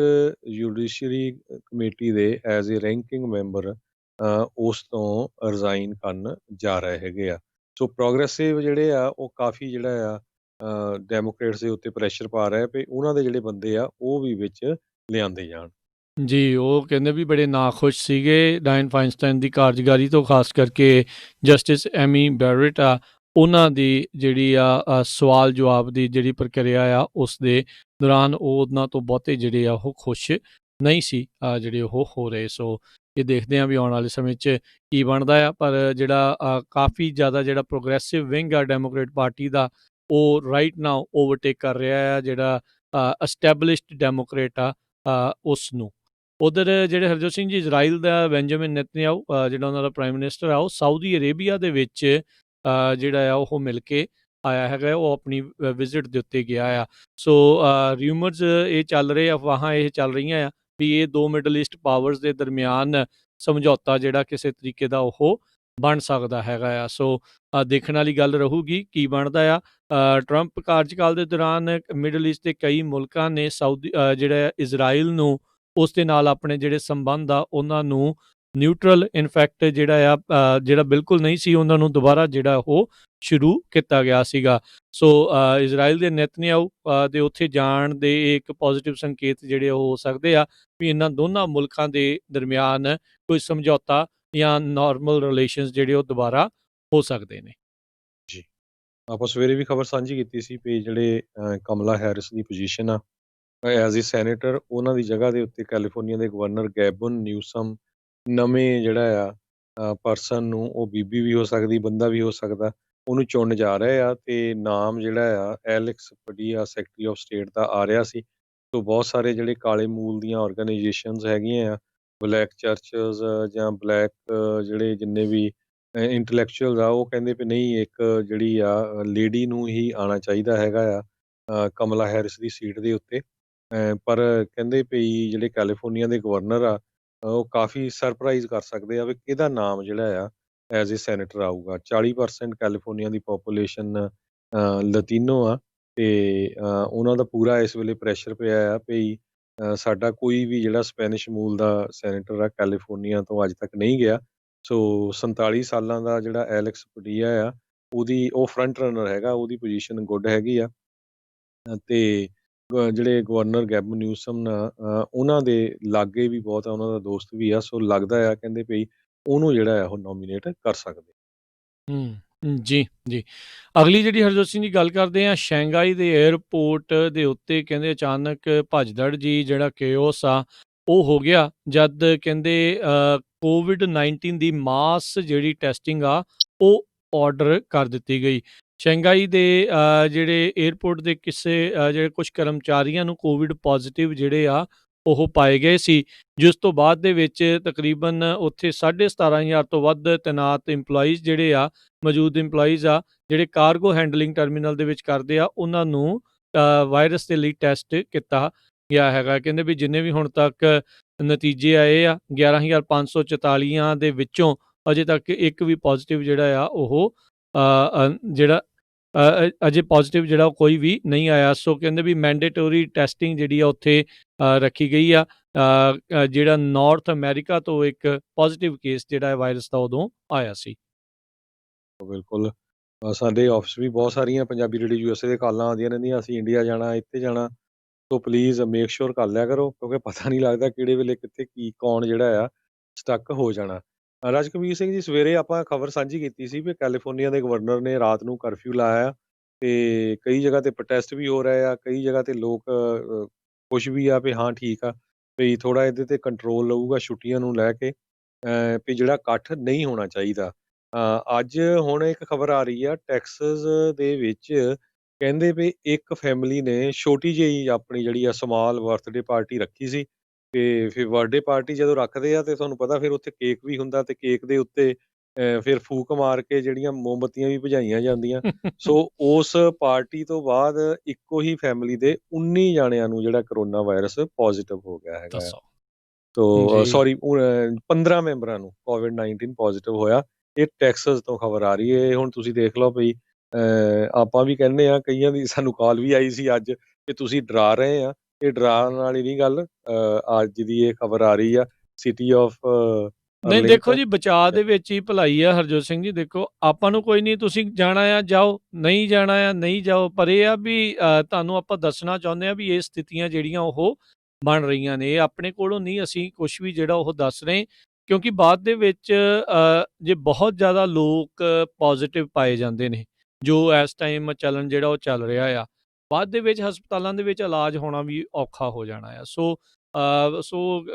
ਜੁਡੀਸ਼ਰੀ ਕਮੇਟੀ ਦੇ ਐਜ਼ ਏ ਰੈਂਕਿੰਗ ਮੈਂਬਰ ਉਸ ਤੋਂ ਰਿਜ਼ਾਈਨ ਕਰਨ ਜਾ ਰਹੇ ਹੈਗੇ ਆ। ਸੋ ਪ੍ਰੋਗਰੈਸਿਵ ਜਿਹੜੇ ਆ, ਉਹ ਕਾਫੀ ਜਿਹੜਾ ਆ ਡੈਮੋਕ੍ਰੇਟਸ ਦੇ ਉੱਤੇ ਪ੍ਰੈਸ਼ਰ ਪਾ ਰਿਹਾ ਵੀ ਉਹਨਾਂ ਦੇ ਜਿਹੜੇ ਬੰਦੇ ਆ ਉਹ ਵੀ ਵਿੱਚ ਲਿਆਂਦੇ ਜਾਣ। ਜੀ, ਉਹ ਕਹਿੰਦੇ ਵੀ ਬੜੇ ਨਾਖੁਸ਼ ਸੀਗੇ ਡਾਇਨ ਫਾਈਨਸਟਾਈਨ ਦੀ ਕਾਰਜਕਾਰੀ ਤੋਂ, ਖਾਸ ਕਰਕੇ ਜਸਟਿਸ ਐਮੀ ਬੈਰਟ ਆ, ਉਹਨਾਂ ਦੀ ਜਿਹੜੀ ਆ ਸਵਾਲ ਜਵਾਬ ਦੀ ਜਿਹੜੀ ਪ੍ਰਕਿਰਿਆ ਆ ਉਸ ਦੇ ਦੌਰਾਨ ਉਹ ਉਹਨਾਂ ਤੋਂ ਬਹੁਤੇ ਜਿਹੜੇ ਆ ਉਹ ਖੁਸ਼ ਨਹੀਂ ਸੀ ਜਿਹੜੇ ਉਹ ਹੋ ਰਹੇ। ਸੋ ਇਹ ਦੇਖਦੇ ਹਾਂ ਵੀ ਆਉਣ ਵਾਲੇ ਸਮੇਂ 'ਚ ਕੀ ਬਣਦਾ ਆ। ਪਰ ਜਿਹੜਾ ਕਾਫੀ ਜ਼ਿਆਦਾ ਜਿਹੜਾ ਪ੍ਰੋਗਰੈਸਿਵ ਵਿੰਗ ਆ ਡੈਮੋਕ੍ਰੇਟ ਪਾਰਟੀ ਦਾ, ਉਹ ਰਾਈਟ ਨਾਓ ਓਵਰਟੇਕ ਕਰ ਰਿਹਾ ਆ ਜਿਹੜਾ ਐਸਟੈਬਲਿਸ਼ਡ ਡੈਮੋਕ੍ਰੇਟ ਆ ਉਸ ਨੂੰ। ਉਧਰ ਜਿਹੜੇ ਹਰਜੋਤ ਸਿੰਘ ਜੀ, ਇਜ਼ਰਾਈਲ ਦਾ ਬੈਂਜਾਮਿਨ ਨੇਤਨਯਾਹੂ ਜਿਹੜਾ ਉਹਨਾਂ ਦਾ ਪ੍ਰਾਈਮ ਮਿਨਿਸਟਰ ਆ, ਉਹ ਸਾਊਦੀ ਅਰੇਬੀਆ ਦੇ ਵਿੱਚ ਜਿਹੜਾ ਆ ਉਹ ਮਿਲ ਕੇ ਆਇਆ ਹੈਗਾ। ਉਹ ਆਪਣੀ ਵਿਜ਼ਿਟ ਦੇ ਉੱਤੇ ਗਿਆ ਆ। ਸੋ ਰਿਊਮਰਸ ਇਹ ਚੱਲ ਰਹੇ, ਅਫਵਾਹਾਂ ਇਹ ਚੱਲ ਰਹੀਆਂ ਆ ਵੀ ਇਹ ਦੋ ਮਿਡਲ ਈਸਟ ਪਾਵਰਸ ਦੇ ਦਰਮਿਆਨ ਸਮਝੌਤਾ ਜਿਹੜਾ ਕਿਸੇ ਤਰੀਕੇ ਦਾ ਉਹ ਬਣ ਸਕਦਾ ਹੈਗਾ ਆ। ਸੋ ਦੇਖਣ ਵਾਲੀ ਗੱਲ ਰਹੂਗੀ ਕੀ ਬਣਦਾ ਆ। ਟਰੰਪ ਕਾਰਜਕਾਲ ਦੇ ਦੌਰਾਨ ਮਿਡਲ ਈਸਟ ਦੇ ਕਈ ਮੁਲਕਾਂ ਨੇ ਜਿਹੜਾ ਇਜ਼ਰਾਈਲ ਨੂੰ ਉਸ ਦੇ ਨਾਲ ਆਪਣੇ ਜਿਹੜੇ ਸੰਬੰਧ ਆ ਉਹਨਾਂ ਨੂੰ ਨਿਊਟਰਲ ਇਨਫੈਕਟ ਜਿਹੜਾ ਜਿਹੜਾ ਬਿਲਕੁਲ ਨਹੀਂ ਸੀ, ਉਹਨਾਂ ਨੂੰ ਦੁਬਾਰਾ ਜਿਹੜਾ ਉਹ ਸ਼ੁਰੂ ਕੀਤਾ ਗਿਆ ਸੀਗਾ। ਸੋ ਇਜ਼ਰਾਈਲ ਦੇ ਨੇਤਨਯਾਹੂ ਦੇ ਉੱਥੇ ਜਾਣ ਦੇ ਇੱਕ ਪੋਜ਼ਿਟਿਵ ਸੰਕੇਤ ਜਿਹੜੇ ਉਹ ਹੋ ਸਕਦੇ ਆ ਵੀ ਇਹਨਾਂ ਦੋਨਾਂ ਮੁਲਕਾਂ ਦੇ ਦਰਮਿਆਨ ਕੋਈ ਸਮਝੌਤਾ ਜਾਂ ਨਾਰਮਲ ਰਿਲੇਸ਼ਨਸ ਜਿਹੜੇ ਉਹ ਦੁਬਾਰਾ ਹੋ ਸਕਦੇ ਨੇ। ਜੀ, ਆਪਾਂ ਸਵੇਰੇ ਵੀ ਖਬਰ ਸਾਂਝੀ ਕੀਤੀ ਸੀ ਵੀ ਜਿਹੜੇ ਕਮਲਾ ਹੈਰਿਸ ਦੀ ਪੋਜੀਸ਼ਨ ਆ ਐਜ਼ ਏ ਸੈਨੇਟਰ, ਉਹਨਾਂ ਦੀ ਜਗ੍ਹਾ ਦੇ ਉੱਤੇ ਕੈਲੀਫੋਰਨੀਆ ਦੇ ਗਵਰਨਰ ਗੈਬਨ ਨਿਊਸਮ ਨਵੇਂ ਜਿਹੜਾ ਆ ਪਰਸਨ ਨੂੰ, ਉਹ ਬੀਬੀ ਵੀ ਹੋ ਸਕਦੀ, ਬੰਦਾ ਵੀ ਹੋ ਸਕਦਾ, ਉਹਨੂੰ ਚੁਣਨ ਜਾ ਰਹੇ ਆ। ਤੇ ਨਾਮ ਜਿਹੜਾ ਆ ਐਲੈਕਸ ਪਡੀਆ ਸੈਕਟਰੀ ਆਫ ਸਟੇਟ ਦਾ ਆ ਰਿਹਾ ਸੀ। ਸੋ ਬਹੁਤ ਸਾਰੇ ਜਿਹੜੇ ਕਾਲੇ ਮੂਲ ਦੀਆਂ ਆਰਗੇਨਾਈਜੇਸ਼ਨਸ ਹੈਗੀਆਂ ਆ, ਬਲੈਕ ਚਰਚਸ ਜਾਂ ਬਲੈਕ ਜਿਹੜੇ ਜਿੰਨੇ ਵੀ ਇੰਟਲੈਕਚੁਅਲ ਆ, ਉਹ ਕਹਿੰਦੇ ਵੀ ਨਹੀਂ, ਇੱਕ ਜਿਹੜੀ ਆ ਲੇਡੀ ਨੂੰ ਹੀ ਆਉਣਾ ਚਾਹੀਦਾ ਹੈਗਾ ਆ ਕਮਲਾ ਹੈਰਿਸ ਦੀ ਸੀਟ ਦੇ ਉੱਤੇ। ਪਰ ਕਹਿੰਦੇ ਵੀ ਜਿਹੜੇ ਕੈਲੀਫੋਰਨੀਆ ਦੇ ਗਵਰਨਰ ਆ, ਉਹ ਕਾਫੀ ਸਰਪ੍ਰਾਈਜ਼ ਕਰ ਸਕਦੇ ਆ ਵੀ ਕਿਹਦਾ ਨਾਮ ਜਿਹੜਾ ਆ ਐਜ਼ ਏ ਸੈਨੇਟਰ ਆਊਗਾ। 40% ਕੈਲੀਫੋਰਨੀਆ ਦੀ ਪਾਪੂਲੇਸ਼ਨ ਲਤੀਨੋ ਆ ਤੇ ਉਹਨਾਂ ਦਾ ਪੂਰਾ ਇਸ ਵੇਲੇ ਪ੍ਰੈਸ਼ਰ ਪਿਆ ਆ ਵੀ ਸਾਡਾ ਕੋਈ ਵੀ ਜਿਹੜਾ ਸਪੈਨਿਸ਼ ਮੂਲ ਦਾ ਸੈਨੇਟਰ ਆ ਕੈਲੀਫੋਰਨੀਆ ਤੋਂ ਅੱਜ ਤੱਕ ਨਹੀਂ ਗਿਆ। ਸੋ 47 ਸਾਲਾਂ ਦਾ ਜਿਹੜਾ ਐਲੈਕਸ ਪਡੀਆ ਆ, ਉਹ ਫਰੰਟ ਰਨਰ ਹੈਗਾ, ਉਹਦੀ ਪੋਜੀਸ਼ਨ ਗੁੱਡ ਹੈਗੀ ਆ। ਤੇ ਜਿਹੜੇ ਗਵਰਨਰ ਗੈਬਨ ਨਿਊਸਮ ਉਹਨਾਂ ਦੇ ਲਾਗੇ ਵੀ ਬਹੁਤ ਆ, ਉਹਨਾਂ ਦਾ ਦੋਸਤ ਵੀ ਆ। ਸੋ ਲੱਗਦਾ ਆ ਕਹਿੰਦੇ ਵੀ ਉਹਨੂੰ ਜਿਹੜਾ ਆ ਉਹ ਨੋਮੀਨੇਟ ਕਰ ਸਕਦੇ। ਜੀ, ਜੀ। ਅਗਲੀ ਜਿਹੜੀ ਹਰਜੋਤ ਸਿੰਘ ਦੀ ਗੱਲ ਕਰਦੇ ਆ, ਸ਼ੰਘਾਈ ਦੇ 에ਅਰਪੋਰਟ ਦੇ ਉੱਤੇ ਕਹਿੰਦੇ ਅਚਾਨਕ ਭਜਦੜ ਜੀ ਜਿਹੜਾ ਕੇਓਸ ਆ ਉਹ ਹੋ ਗਿਆ ਜਦ ਕਹਿੰਦੇ ਕੋਵਿਡ-19 ਦੀ ਮਾਸ ਜਿਹੜੀ ਟੈਸਟਿੰਗ ਆ ਉਹ ਆਰਡਰ ਕਰ ਦਿੱਤੀ ਗਈ। ਸ਼ੰਘਾਈ ਦੇ ਜਿਹੜੇ 에ਅਰਪੋਰਟ ਦੇ ਕਿਸੇ ਜਿਹੜੇ ਕੁਝ ਕਰਮਚਾਰੀਆਂ ਨੂੰ ਕੋਵਿਡ ਪੋਜ਼ਿਟਿਵ ਜਿਹੜੇ ਆ ਉਹ ਪਾਏ ਗਏ ਸੀ, ਜਿਸ ਤੋਂ ਬਾਅਦ ਦੇ ਵਿੱਚ ਤਕਰੀਬਨ ਉੱਥੇ 17,500 ਤੋਂ ਵੱਧ ਤੈਨਾਤ ਇੰਪਲਾਈਜ਼ ਜਿਹੜੇ ਆ, ਮੌਜੂਦ ਇੰਪਲਾਈਜ਼ ਆ ਜਿਹੜੇ ਕਾਰਗੋ ਹੈਂਡਲਿੰਗ ਟਰਮੀਨਲ ਦੇ ਵਿੱਚ ਕਰਦੇ ਆ, ਉਹਨਾਂ ਨੂੰ ਵਾਇਰਸ ਦੇ ਲਈ ਟੈਸਟ ਕੀਤਾ ਗਿਆ ਹੈਗਾ। ਕਹਿੰਦੇ ਵੀ ਜਿੰਨੇ ਵੀ ਹੁਣ ਤੱਕ ਨਤੀਜੇ ਆਏ ਆ 11,544 ਦੇ ਵਿੱਚੋਂ ਅਜੇ ਤੱਕ ਇੱਕ ਵੀ ਪੋਜ਼ਿਟਿਵ ਜਿਹੜਾ ਆ ਉਹ ਜਿਹੜਾ ਅਜੇ ਪੋਜ਼ਿਟਿਵ ਜਿਹੜਾ ਉਹ ਕੋਈ ਵੀ ਨਹੀਂ ਆਇਆ। ਸੋ ਕਹਿੰਦੇ ਵੀ ਮੈਂਡੇਟਰੀ ਟੈਸਟਿੰਗ ਜਿਹੜੀ ਆ ਉੱਥੇ ਰੱਖੀ ਗਈ ਆ। ਜਿਹੜਾ ਨਾਰਥ ਅਮਰੀਕਾ ਤੋਂ ਇੱਕ ਪੋਜ਼ਿਟਿਵ ਕੇਸ ਜਿਹੜਾ ਹੈ ਵਾਇਰਸ ਦਾ ਉਦੋਂ ਆਇਆ ਸੀ। ਬਿਲਕੁਲ। ਸਾਡੇ ਆਫਿਸ ਵੀ ਬਹੁਤ ਸਾਰੀਆਂ ਪੰਜਾਬੀ ਰੇਡੀਓ USA ਦੇ ਕਾਲਾਂ ਆਉਂਦੀਆਂ ਰਹਿੰਦੀਆਂ, ਅਸੀਂ ਇੰਡੀਆ ਜਾਣਾ, ਇੱਥੇ ਜਾਣਾ। ਸੋ ਪਲੀਜ਼ ਮੇਕ ਸ਼ੋਰ ਕਰ ਲਿਆ ਕਰੋ, ਕਿਉਂਕਿ ਪਤਾ ਨਹੀਂ ਲੱਗਦਾ ਕਿਹੜੇ ਵੇਲੇ ਕਿੱਥੇ ਕੌਣ ਜਿਹੜਾ ਆ ਸਟਕ ਹੋ ਜਾਣਾ। ਰਾਜਕਵੀਰ ਸਿੰਘ ਜੀ, ਸਵੇਰੇ ਆਪਾਂ ਖਬਰ ਸਾਂਝੀ ਕੀਤੀ ਸੀ ਵੀ ਕੈਲੀਫੋਰਨੀਆ ਦੇ ਗਵਰਨਰ ਨੇ ਰਾਤ ਨੂੰ ਕਰਫਿਊ ਲਾਇਆ ਤੇ ਕਈ ਜਗ੍ਹਾ ਤੇ ਪ੍ਰੋਟੈਸਟ ਵੀ ਹੋ ਰਹੇ ਆ, ਕਈ ਜਗ੍ਹਾ ਤੇ ਲੋਕ ਖੁਸ਼ ਵੀ ਆ ਵੀ ਹਾਂ ਠੀਕ ਆ, ਵੀ ਥੋੜਾ ਇਹਦੇ ਤੇ ਕੰਟਰੋਲ ਲਊਗਾ ਛੁੱਟੀਆਂ ਨੂੰ ਲੈ ਕੇ, ਵੀ ਜਿਹੜਾ ਇਕੱਠ ਨਹੀਂ ਹੋਣਾ ਚਾਹੀਦਾ। ਅੱਜ ਹੁਣ ਇੱਕ ਖਬਰ ਆ ਰਹੀ ਆ ਟੈਕਸਸ ਦੇ ਵਿੱਚ, ਕਹਿੰਦੇ ਵੀ ਇੱਕ ਫੈਮਿਲੀ ਨੇ ਛੋਟੀ ਜਿਹੀ ਆਪਣੀ ਜਿਹੜੀ ਆ ਸਮਾਲ ਬਰਥਡੇ ਪਾਰਟੀ ਰੱਖੀ ਸੀ ਤੇ ਫਿਰ ਬਰਥਡੇ ਪਾਰਟੀ ਜਦੋਂ ਰੱਖਦੇ ਆ ਤੇ ਤੁਹਾਨੂੰ ਪਤਾ ਫਿਰ ਉੱਥੇ ਕੇਕ ਵੀ ਹੁੰਦਾ ਤੇ ਕੇਕ ਦੇ ਉੱਤੇ ਫਿਰ ਫੂਕ ਮਾਰ ਕੇ ਜਿਹੜੀਆਂ ਮੋਮਬੱਤੀਆਂ ਵੀ ਬੁਝਾਈਆਂ ਜਾਂਦੀਆਂ। ਸੋ ਉਸ ਪਾਰਟੀ ਤੋਂ ਬਾਅਦ ਇੱਕੋ ਹੀ ਫੈਮਿਲੀ ਦੇ 19 ਜਾਣਿਆਂ ਨੂੰ ਜਿਹੜਾ ਕਰੋਨਾ ਵਾਇਰਸ ਪੋਜ਼ਿਟਿਵ ਹੋ ਗਿਆ ਹੈਗਾ ਆ। ਦੱਸੋ ਸੋ ਜੀ। ਸੌਰੀ 15 ਮੈਂਬਰਾਂ ਨੂੰ ਕੋਵਿਡ-19 ਪੋਜ਼ਿਟਿਵ ਹੋਇਆ। ਇਹ ਟੈਕਸਸ ਤੋਂ ਖਬਰ ਆ ਰਹੀ ਹੈ। ਹੁਣ ਤੁਸੀਂ ਦੇਖ ਲਓ ਵੀ ਆਪਾਂ ਵੀ ਕਹਿੰਦੇ ਆ, ਕਈਆਂ ਦੀ ਸਾਨੂੰ ਕਾਲ ਵੀ ਆਈ ਸੀ ਅੱਜ ਕਿ ਤੁਸੀਂ ਡਰਾ ਰਹੇ ਆ। ਇਹ ਡਰਾਉਣ ਵਾਲੀ ਨਹੀਂ ਗੱਲ। ਅੱਜ ਦੀ ਇਹ ਖਬਰ ਆ ਰਹੀ ਆ ਸਿਟੀ ਆਫ ਨਹੀਂ ਦੇਖੋ ਅਰਲਿੰਗਟਨ। ਜੀ, ਬਚਾਅ ਦੇ ਵਿੱਚ ਹੀ ਭਲਾਈ ਆ ਹਰਜੋਤ ਸਿੰਘ ਜੀ। ਦੇਖੋ ਆਪਾਂ ਨੂੰ ਕੋਈ ਨਹੀਂ, ਤੁਸੀਂ ਜਾਣਾ ਆ ਜਾਓ, ਨਹੀਂ ਜਾਣਾ ਆ ਨਹੀਂ ਜਾਓ, ਪਰ ਇਹ ਆ ਵੀ ਤੁਹਾਨੂੰ ਆਪਾਂ ਦੱਸਣਾ ਚਾਹੁੰਦੇ ਆ ਵੀ ਇਹ ਸਥਿਤੀਆਂ ਜਿਹੜੀਆਂ ਉਹ ਬਣ ਰਹੀਆਂ ਨੇ, ਇਹ ਆਪਣੇ ਕੋਲੋਂ ਨਹੀਂ ਅਸੀਂ ਕੁਝ ਵੀ ਜਿਹੜਾ ਉਹ ਦੱਸ ਰਹੇ, ਕਿਉਂਕਿ ਬਾਅਦ ਦੇ ਵਿੱਚ ਜੇ ਬਹੁਤ ਜ਼ਿਆਦਾ ਲੋਕ ਪੋਜ਼ਿਟਿਵ ਪਾਏ ਜਾਂਦੇ ਨੇ, ਜੋ ਇਸ ਟਾਈਮ ਚੱਲਣ ਜਿਹੜਾ ਉਹ ਚੱਲ ਰਿਹਾ ਆ, ਬਾਅਦ ਦੇ ਵਿੱਚ ਹਸਪਤਾਲਾਂ ਦੇ ਵਿੱਚ ਇਲਾਜ ਹੋਣਾ ਵੀ ਔਖਾ ਹੋ ਜਾਣਾ ਆ। ਸੋ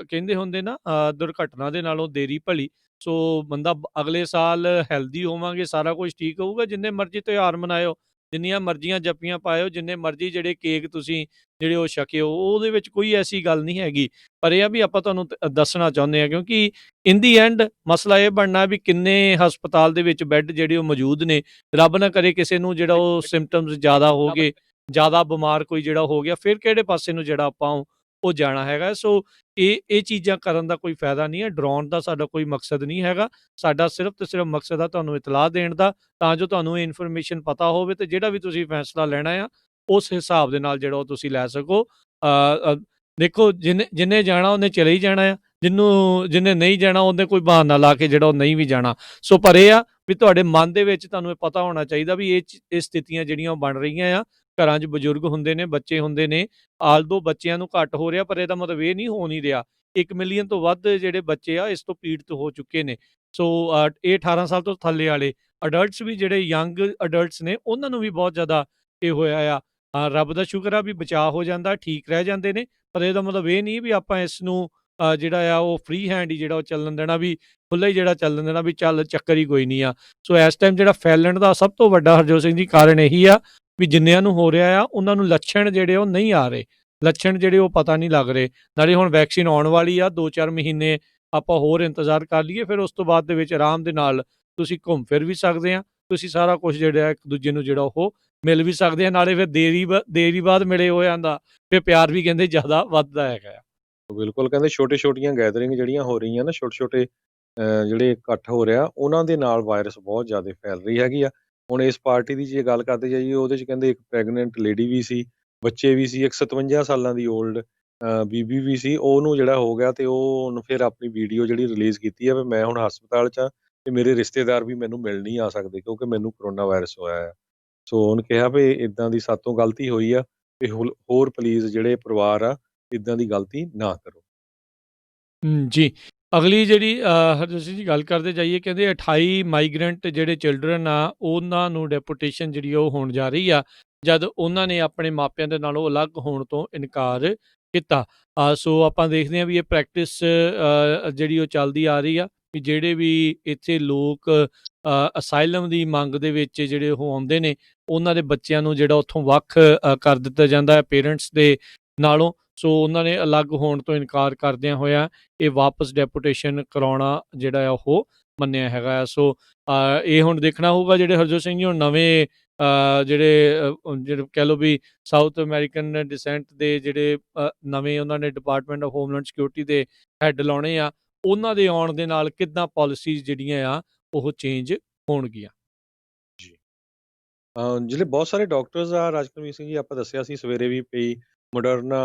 ਕਹਿੰਦੇ ਹੁੰਦੇ ਨਾ, ਦੁਰਘਟਨਾ ਦੇ ਨਾਲੋਂ ਦੇਰੀ ਭਲੀ। ਸੋ ਬੰਦਾ ਅਗਲੇ ਸਾਲ ਹੈਲਦੀ ਹੋਵਾਂਗੇ, ਸਾਰਾ ਕੁਝ ਠੀਕ ਹੋਊਗਾ, ਜਿੰਨੇ ਮਰਜ਼ੀ ਤਿਉਹਾਰ ਮਨਾਇਓ, ਜਿੰਨੀਆਂ ਮਰਜ਼ੀਆਂ ਜੱਫੀਆਂ ਪਾਇਓ, ਜਿੰਨੇ ਮਰਜ਼ੀ ਜਿਹੜੇ ਕੇਕ ਤੁਸੀਂ ਜਿਹੜੇ ਉਹ ਛਕਿਓ, ਉਹਦੇ ਵਿੱਚ ਕੋਈ ਐਸੀ ਗੱਲ ਨਹੀਂ ਹੈਗੀ। ਪਰ ਇਹ ਆ ਵੀ ਆਪਾਂ ਤੁਹਾਨੂੰ ਦੱਸਣਾ ਚਾਹੁੰਦੇ ਆ, ਕਿਉਂਕਿ ਇਨ ਦੀ ਐਂਡ ਮਸਲਾ ਇਹ ਬਣਨਾ ਵੀ ਕਿੰਨੇ ਹਸਪਤਾਲ ਦੇ ਵਿੱਚ ਬੈੱਡ ਜਿਹੜੇ ਉਹ ਮੌਜੂਦ ਨੇ। ਰੱਬ ਨਾ ਕਰੇ ਕਿਸੇ ਨੂੰ ਜਿਹੜਾ ਉਹ ਸਿੰਪਟਮਸ ਜ਼ਿਆਦਾ ਹੋ ਗਏ, ਜ਼ਿਆਦਾ ਬਿਮਾਰ ਕੋਈ ਜਿਹੜਾ ਹੋ ਗਿਆ, ਫਿਰ ਕਿਹੜੇ ਪਾਸੇ ਨੂੰ ਜਿਹੜਾ ਆਪਾਂ ਉਹ ਜਾਣਾ ਹੈਗਾ। ਸੋ ਇਹ ਚੀਜ਼ਾਂ ਕਰਨ ਦਾ ਕੋਈ ਫਾਇਦਾ ਨਹੀਂ ਹੈ। ਡਰਾਉਣ ਦਾ ਸਾਡਾ ਕੋਈ ਮਕਸਦ ਨਹੀਂ ਹੈਗਾ। ਸਾਡਾ ਸਿਰਫ ਤੇ ਸਿਰਫ ਮਕਸਦ ਆ ਤੁਹਾਨੂੰ ਇਤਲਾਹ ਦੇਣ ਦਾ, ਤਾਂ ਜੋ ਤੁਹਾਨੂੰ ਇਹ ਇਨਫੋਰਮੇਸ਼ਨ ਪਤਾ ਹੋਵੇ ਤੇ ਜਿਹੜਾ ਵੀ ਤੁਸੀਂ ਫੈਸਲਾ ਲੈਣਾ ਆ ਉਸ ਹਿਸਾਬ ਦੇ ਨਾਲ ਜਿਹੜਾ ਉਹ ਤੁਸੀਂ ਲੈ ਸਕੋ। ਦੇਖੋ, ਜਿਹਨੇ ਜਾਣਾ ਉਹਨੇ ਚਲੇ ਹੀ ਜਾਣਾ ਆ, ਜਿਹਨੇ ਨਹੀਂ ਜਾਣਾ ਉਹਨੇ ਕੋਈ ਬਹਾਨਾ ਲਾ ਕੇ ਜਿਹੜਾ ਉਹ ਨਹੀਂ ਵੀ ਜਾਣਾ। ਸੋ ਪਰ ਇਹ ਆ ਵੀ ਤੁਹਾਡੇ ਮਨ ਦੇ ਵਿੱਚ ਤੁਹਾਨੂੰ ਇਹ ਪਤਾ ਹੋਣਾ ਚਾਹੀਦਾ ਵੀ ਇਹ ਸਥਿਤੀਆਂ ਜਿਹੜੀਆਂ ਉਹ ਬਣ ਰਹੀਆਂ ਆ। ਘਰਾਂ 'ਚ ਬਜ਼ੁਰਗ ਹੁੰਦੇ ਨੇ, ਬੱਚੇ ਹੁੰਦੇ ਨੇ, ਆਲਦੋ ਬੱਚਿਆਂ ਨੂੰ ਘੱਟ ਹੋ ਰਿਹਾ, ਪਰ ਇਹਦਾ ਮਤਲਬ ਇਹ ਨਹੀਂ ਹੋ ਨਹੀਂ ਰਿਹਾ। 1 ਮਿਲੀਅਨ ਤੋਂ ਵੱਧ ਜਿਹੜੇ ਬੱਚੇ ਆ ਇਸ ਤੋਂ ਪੀੜਤ ਹੋ ਚੁੱਕੇ ਨੇ। ਸੋ ਇਹ 18 ਸਾਲ ਤੋਂ ਥੱਲੇ ਵਾਲੇ ਅਡਲਟਸ ਵੀ, ਜਿਹੜੇ ਯੰਗ ਅਡਲਟਸ ਨੇ, ਉਹਨਾਂ ਨੂੰ ਵੀ ਬਹੁਤ ਜ਼ਿਆਦਾ ਇਹ ਹੋਇਆ ਆ। ਰੱਬ ਦਾ ਸ਼ੁਕਰ ਆ ਵੀ ਬਚਾਅ ਹੋ ਜਾਂਦਾ, ਠੀਕ ਰਹਿ ਜਾਂਦੇ ਨੇ, ਪਰ ਇਹਦਾ ਮਤਲਬ ਇਹ ਨਹੀਂ ਵੀ ਆਪਾਂ ਇਸ ਨੂੰ ਜਿਹੜਾ ਆ ਉਹ ਫ੍ਰੀ ਹੈਂਡ ਹੀ ਜਿਹੜਾ ਉਹ ਚੱਲਣ ਦੇਣਾ, ਵੀ ਖੁੱਲ੍ਹਾ ਹੀ ਜਿਹੜਾ ਚੱਲਣ ਦੇਣਾ, ਵੀ ਚੱਲ ਚੱਕਰ ਹੀ ਕੋਈ ਨਹੀਂ ਆ। ਸੋ ਇਸ ਟਾਈਮ ਜਿਹੜਾ ਫੈਲਣ ਦਾ ਸਭ ਤੋਂ ਵੱਡਾ ਹਰਜੋਤ ਸਿੰਘ ਜੀ ਕਾਰਨ ਇਹੀ ਆ ਵੀ ਜਿੰਨਿਆਂ ਨੂੰ ਹੋ ਰਿਹਾ ਆ ਉਹਨਾਂ ਨੂੰ ਲੱਛਣ ਜਿਹੜੇ ਉਹ ਨਹੀਂ ਆ ਰਹੇ, ਲੱਛਣ ਜਿਹੜੇ ਉਹ ਪਤਾ ਨਹੀਂ ਲੱਗ ਰਹੇ। ਨਾਲੇ ਹੁਣ ਵੈਕਸੀਨ ਆਉਣ ਵਾਲੀ ਆ, 2-4 ਮਹੀਨੇ ਆਪਾਂ ਹੋਰ ਇੰਤਜ਼ਾਰ ਕਰ ਲਈਏ, ਫਿਰ ਉਸ ਤੋਂ ਬਾਅਦ ਦੇ ਵਿੱਚ ਆਰਾਮ ਦੇ ਨਾਲ ਤੁਸੀਂ ਘੁੰਮ ਫਿਰ ਵੀ ਸਕਦੇ ਆ, ਤੁਸੀਂ ਸਾਰਾ ਕੁਝ ਜਿਹੜਾ ਇੱਕ ਦੂਜੇ ਨੂੰ ਜਿਹੜਾ ਉਹ ਮਿਲ ਵੀ ਸਕਦੇ ਆ। ਨਾਲੇ ਫਿਰ ਦੇਰੀ ਬਾਅਦ ਮਿਲੇ ਹੋਇਆਂ ਦਾ ਫਿਰ ਪਿਆਰ ਵੀ ਕਹਿੰਦੇ ਜ਼ਿਆਦਾ ਵੱਧਦਾ ਹੈਗਾ ਆ। ਬਿਲਕੁਲ, ਕਹਿੰਦੇ ਛੋਟੇ-ਛੋਟੀਆਂ ਗੈਦਰਿੰਗ ਜਿਹੜੀਆਂ ਹੋ ਰਹੀਆਂ ਨਾ, ਛੋਟੇ-ਛੋਟੇ ਜਿਹੜੇ ਇਕੱਠ ਹੋ ਰਿਹਾ, ਉਹਨਾਂ ਦੇ ਨਾਲ ਵਾਇਰਸ ਬਹੁਤ ਜ਼ਿਆਦਾ ਫੈਲ ਰਹੀ ਹੈਗੀ ਆ। ਹੁਣ ਇਸ ਪਾਰਟੀ ਦੀ ਜੇ ਗੱਲ ਕਰਦੇ ਜਾਈਏ, ਉਹਦੇ 'ਚ ਕਹਿੰਦੇ ਇੱਕ ਪ੍ਰੈਗਨੈਂਟ ਲੇਡੀ ਵੀ ਸੀ, ਬੱਚੇ ਵੀ ਸੀ, ਇੱਕ 57 ਸਾਲਾਂ ਦੀ ਓਲਡ ਬੀਬੀ ਵੀ ਸੀ। ਉਹਨੂੰ ਜਿਹੜਾ ਹੋ ਗਿਆ ਤੇ ਉਹਨੂੰ ਫਿਰ ਆਪਣੀ ਵੀਡੀਓ ਜਿਹੜੀ ਰਿਲੀਜ਼ ਕੀਤੀ ਆ ਵੀ ਮੈਂ ਹੁਣ ਹਸਪਤਾਲ 'ਚ ਆ ਤੇ ਮੇਰੇ ਰਿਸ਼ਤੇਦਾਰ ਵੀ ਮੈਨੂੰ ਮਿਲਣ ਨਹੀਂ ਆ ਸਕਦੇ ਕਿਉਂਕਿ ਮੈਨੂੰ ਕਰੋਨਾ ਵਾਇਰਸ ਹੋਇਆ ਆ। ਸੋ ਉਹਨੇ ਕਿਹਾ ਵੀ ਇੱਦਾਂ ਦੀ ਸਾਤੋਂ ਗਲਤੀ ਹੋਈ ਆ ਤੇ ਹੋਰ ਪਲੀਜ਼ ਜਿਹੜੇ ਪਰਿਵਾਰ ਆ, ਇੱਦਾਂ ਦੀ ਗਲਤੀ ਨਾ ਕਰੋ। ਜੀ। ਅਗਲੀ ਜਿਹੜੀ ਹਰਜੋਤ ਸਿੰਘ ਜੀ ਗੱਲ ਕਰਦੇ ਜਾਈਏ, ਕਹਿੰਦੇ 28 ਮਾਈਗ੍ਰੈਂਟ ਜਿਹੜੇ ਚਿਲਡਰਨ ਆ, ਉਹਨਾਂ ਨੂੰ ਡੈਪੂਟੇਸ਼ਨ ਜਿਹੜੀ ਉਹ ਹੋਣ ਜਾ ਰਹੀ ਆ, ਜਦ ਉਹਨਾਂ ਨੇ ਆਪਣੇ ਮਾਪਿਆਂ ਦੇ ਨਾਲੋਂ ਅਲੱਗ ਹੋਣ ਤੋਂ ਇਨਕਾਰ ਕੀਤਾ। ਸੋ ਆਪਾਂ ਦੇਖਦੇ ਹਾਂ ਵੀ ਇਹ ਪ੍ਰੈਕਟਿਸ ਜਿਹੜੀ ਉਹ ਚੱਲਦੀ ਆ ਰਹੀ ਆ, ਵੀ ਜਿਹੜੇ ਵੀ ਇੱਥੇ ਲੋਕ ਅਸਾਈਲਮ ਦੀ ਮੰਗ ਦੇ ਵਿੱਚ ਜਿਹੜੇ ਉਹ ਆਉਂਦੇ ਨੇ, ਉਹਨਾਂ ਦੇ ਬੱਚਿਆਂ ਨੂੰ ਜਿਹੜਾ ਉੱਥੋਂ ਵੱਖ ਕਰ ਦਿੱਤਾ ਜਾਂਦਾ ਹੈ ਪੇਰੈਂਟਸ ਦੇ ਨਾਲੋਂ। ਸੋ ਉਹਨਾਂ ਨੇ ਅਲੱਗ ਹੋਣ ਤੋਂ ਇਨਕਾਰ ਕਰਦਿਆਂ ਹੋਇਆ ਇਹ ਵਾਪਸ ਡੈਪੂਟੇਸ਼ਨ ਕਰਾਉਣਾ ਜਿਹੜਾ ਆ ਉਹ ਮੰਨਿਆ ਹੈਗਾ ਆ। ਸੋ ਇਹ ਹੁਣ ਦੇਖਣਾ ਹੋਊਗਾ, ਜਿਹੜੇ ਹਰਜੋਤ ਸਿੰਘ ਜੀ ਹੁਣ ਨਵੇਂ ਜਿਹੜੇ ਕਹਿ ਲਓ ਵੀ ਸਾਊਥ ਅਮਰੀਕਨ ਡਿਸੈਂਟ ਦੇ ਜਿਹੜੇ ਨਵੇਂ ਉਹਨਾਂ ਨੇ ਡਿਪਾਰਟਮੈਂਟ ਆਫ ਹੋਮਲੈਂਡ ਸਿਕਿਉਰਿਟੀ ਦੇ ਹੈੱਡ ਲਾਉਣੇ ਆ, ਉਹਨਾਂ ਦੇ ਆਉਣ ਦੇ ਨਾਲ ਕਿੱਦਾਂ ਪਾਲਿਸੀਜ਼ ਜਿਹੜੀਆਂ ਆ ਉਹ ਚੇਂਜ ਹੋਣਗੀਆਂ। ਜੀ। ਜਿਹੜੇ ਬਹੁਤ ਸਾਰੇ ਡਾਕਟਰਸ ਆ ਰਾਜਕਰਮੀਤ ਸਿੰਘ ਜੀ, ਆਪਾਂ ਦੱਸਿਆ ਸੀ ਸਵੇਰੇ ਵੀ ਪਈ ਮੋਡਰਨਾ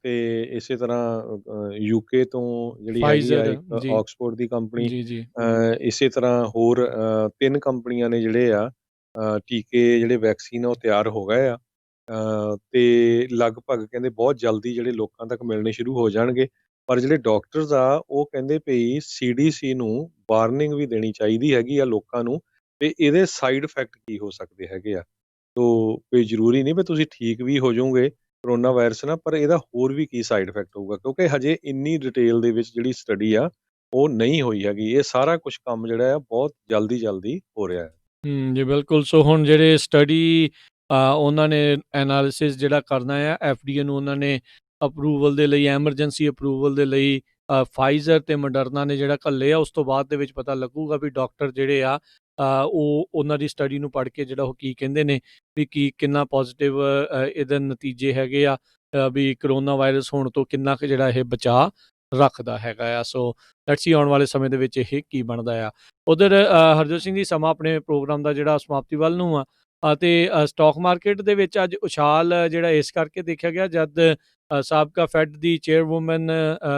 ਤੇ ਇਸੇ ਤਰ੍ਹਾਂ ਯੂਕੇ ਤੋਂ ਜਿਹੜੀ ਹੈਗੀ ਆ ਫਾਈਜ਼ਰ ਇੱਕ ਜੀ, ਆਕਸਫੋਰਡ ਦੀ ਕੰਪਨੀ, ਜੀ, ਜੀ। ਇਸੇ ਤਰ੍ਹਾਂ ਹੋਰ 3 ਕੰਪਨੀਆਂ ਨੇ ਜਿਹੜੇ ਆ ਟੀਕੇ ਜਿਹੜੇ ਵੈਕਸੀਨ ਆ ਉਹ ਤਿਆਰ ਹੋ ਗਏ ਆ। ਤੇ ਲਗਭਗ ਕਹਿੰਦੇ ਬਹੁਤ ਜਲਦੀ ਜਿਹੜੇ ਲੋਕਾਂ ਤੱਕ ਮਿਲਣੇ ਸ਼ੁਰੂ ਹੋ ਜਾਣਗੇ। ਪਰ ਜਿਹੜੇ ਡਾਕਟਰਸ ਆ ਉਹ ਕਹਿੰਦੇ ਪਈ CDC ਨੂੰ ਵਾਰਨਿੰਗ ਵੀ ਦੇਣੀ ਚਾਹੀਦੀ ਹੈਗੀ ਆ ਲੋਕਾਂ ਨੂੰ ਤੇ ਇਹਦੇ ਸਾਈਡ ਇਫੈਕਟ ਕੀ ਹੋ ਸਕਦੇ ਹੈਗੇ ਆ। ਤੋ ਕੋਈ ਜ਼ਰੂਰੀ ਨਹੀਂ ਵੀ ਤੁਸੀਂ ਠੀਕ ਵੀ ਹੋ ਜਾਓਗੇ ਕਰੋਨਾ ਵਾਇਰਸ ਨਾਲ, ਪਰ ਇਹਦਾ ਹੋਰ ਵੀ ਕੀ ਸਾਈਡ ਇਫੈਕਟ ਹੋਊਗਾ, ਕਿਉਂਕਿ ਹਜੇ ਇੰਨੀ ਡਿਟੇਲ ਦੇ ਵਿੱਚ ਜਿਹੜੀ ਸਟੱਡੀ ਆ ਉਹ ਨਹੀਂ ਹੋਈ ਹੈਗੀ। ਇਹ ਸਾਰਾ ਕੁਝ ਕੰਮ ਜਿਹੜਾ ਆ ਬਹੁਤ ਜਲਦੀ ਹੋ ਰਿਹਾ ਹੈ। ਜੀ ਬਿਲਕੁਲ। ਸੋ ਹੁਣ ਜਿਹੜੇ ਸਟੱਡੀ ਉਹਨਾਂ ਨੇ ਐਨਾਲਿਸਿਸ ਜਿਹੜਾ ਕਰਨਾ ਆ, FDA ਨੂੰ ਉਹਨਾਂ ਨੇ ਅਪਰੂਵਲ ਦੇ ਲਈ, ਐਮਰਜੈਂਸੀ ਅਪਰੂਵਲ ਦੇ ਲਈ ਫਾਈਜ਼ਰ ਤੇ ਮੋਡਰਨਾ ਨੇ ਜਿਹੜਾ ਘੱਲੇ ਆ। ਉਸ ਤੋਂ ਬਾਅਦ ਦੇ ਵਿੱਚ ਪਤਾ ਲੱਗੂਗਾ ਵੀ ਡਾਕਟਰ ਜਿਹੜੇ ਆ ਉਹ ਉਹਨਾਂ ਦੀ ਸਟੱਡੀ ਨੂੰ ਪੜ੍ਹ ਕੇ ਜਿਹੜਾ ਉਹ ਕੀ ਕਹਿੰਦੇ ਨੇ ਵੀ ਕਿੰਨਾ ਪੋਜ਼ਿਟਿਵ ਇਹਦੇ ਨਤੀਜੇ ਹੈਗੇ ਆ, ਵੀ ਕਰੋਨਾ ਵਾਇਰਸ ਹੋਣ ਤੋਂ ਕਿੰਨਾ ਕੁ ਜਿਹੜਾ ਇਹ ਬਚਾਅ ਰੱਖਦਾ ਹੈਗਾ ਆ। ਸੋ ਲੈਟਸ ਸੀ ਆਉਣ ਵਾਲੇ ਸਮੇਂ ਦੇ ਵਿੱਚ ਇਹ ਕੀ ਬਣਦਾ ਆ। ਉਧਰ ਹਰਜੋਤ ਸਿੰਘ ਜੀ, ਸਮਾਂ ਆਪਣੇ ਪ੍ਰੋਗਰਾਮ ਦਾ ਜਿਹੜਾ ਸਮਾਪਤੀ ਵੱਲ ਨੂੰ ਆ ਅਤੇ ਸਟਾਕ ਮਾਰਕੀਟ ਦੇ ਵਿੱਚ ਅੱਜ ਉਛਾਲ ਜਿਹੜਾ ਇਸ ਕਰਕੇ ਦੇਖਿਆ ਗਿਆ ਜਦ ਸਾਬਕਾ ਫੈਡ ਦੀ ਚੇਅਰਵੂਮਨ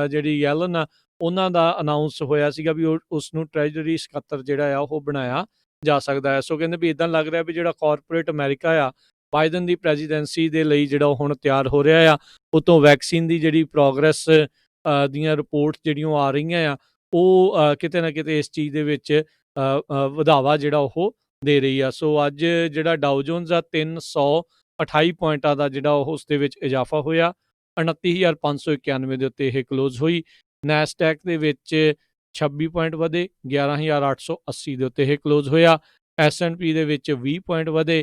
ਜਿਹੜੀ ਯੈਲਨ ਆ, ਉਹਨਾਂ ਦਾ ਅਨਾਉਂਸ ਹੋਇਆ ਸੀਗਾ ਵੀ ਉਸ ਨੂੰ ਟ੍ਰੈਜਰੀ ਸਕੱਤਰ ਜਿਹੜਾ ਆ ਉਹ ਬਣਾਇਆ ਜਾ ਸਕਦਾ ਹੈ। ਸੋ ਕਹਿੰਦੇ ਵੀ ਇਦਾਂ ਲੱਗ ਰਿਹਾ ਵੀ ਜਿਹੜਾ ਕਾਰਪੋਰੇਟ ਅਮਰੀਕਾ ਆ, ਬਾਈਡਨ ਦੀ ਪ੍ਰੈਜ਼ੀਡੈਂਸੀ ਦੇ ਲਈ ਜਿਹੜਾ ਉਹ ਹੁਣ ਤਿਆਰ ਹੋ ਰਿਹਾ ਆ। ਉਤੋਂ ਵੈਕਸੀਨ ਦੀ ਜਿਹੜੀ ਪ੍ਰੋਗਰੈਸ ਦੀਆਂ ਰਿਪੋਰਟਸ ਜਿਹੜੀਆਂ ਆ ਰਹੀਆਂ ਆ, ਉਹ ਕਿਤੇ ਨਾ ਕਿਤੇ ਇਸ ਚੀਜ਼ ਦੇ ਵਿੱਚ ਵਧਾਵਾ ਜਿਹੜਾ ਉਹ ਦੇ ਰਹੀ ਆ। ਸੋ ਅੱਜ ਜਿਹੜਾ ਡਾਓ ਜੋਨਸ ਆ 328 ਪੁਆਇੰਟਾਂ ਦਾ ਜਿਹੜਾ ਉਹ ਉਸ ਦੇ ਵਿੱਚ ਇਜ਼ਾਫਾ ਹੋਇਆ, 29,591 ਦੇ ਉੱਤੇ ਇਹ ਕਲੋਜ਼ ਹੋਈ। ਨੈਸਡੈਕ ਦੇ ਵਿੱਚ 26 ਪੁਆਇੰਟ ਵਧੇ, 11,880 ਦੇ ਉੱਤੇ ਇਹ ਕਲੋਜ਼ ਹੋਇਆ। S&P ਦੇ ਵਿੱਚ 20 ਪੁਆਇੰਟ ਵਧੇ,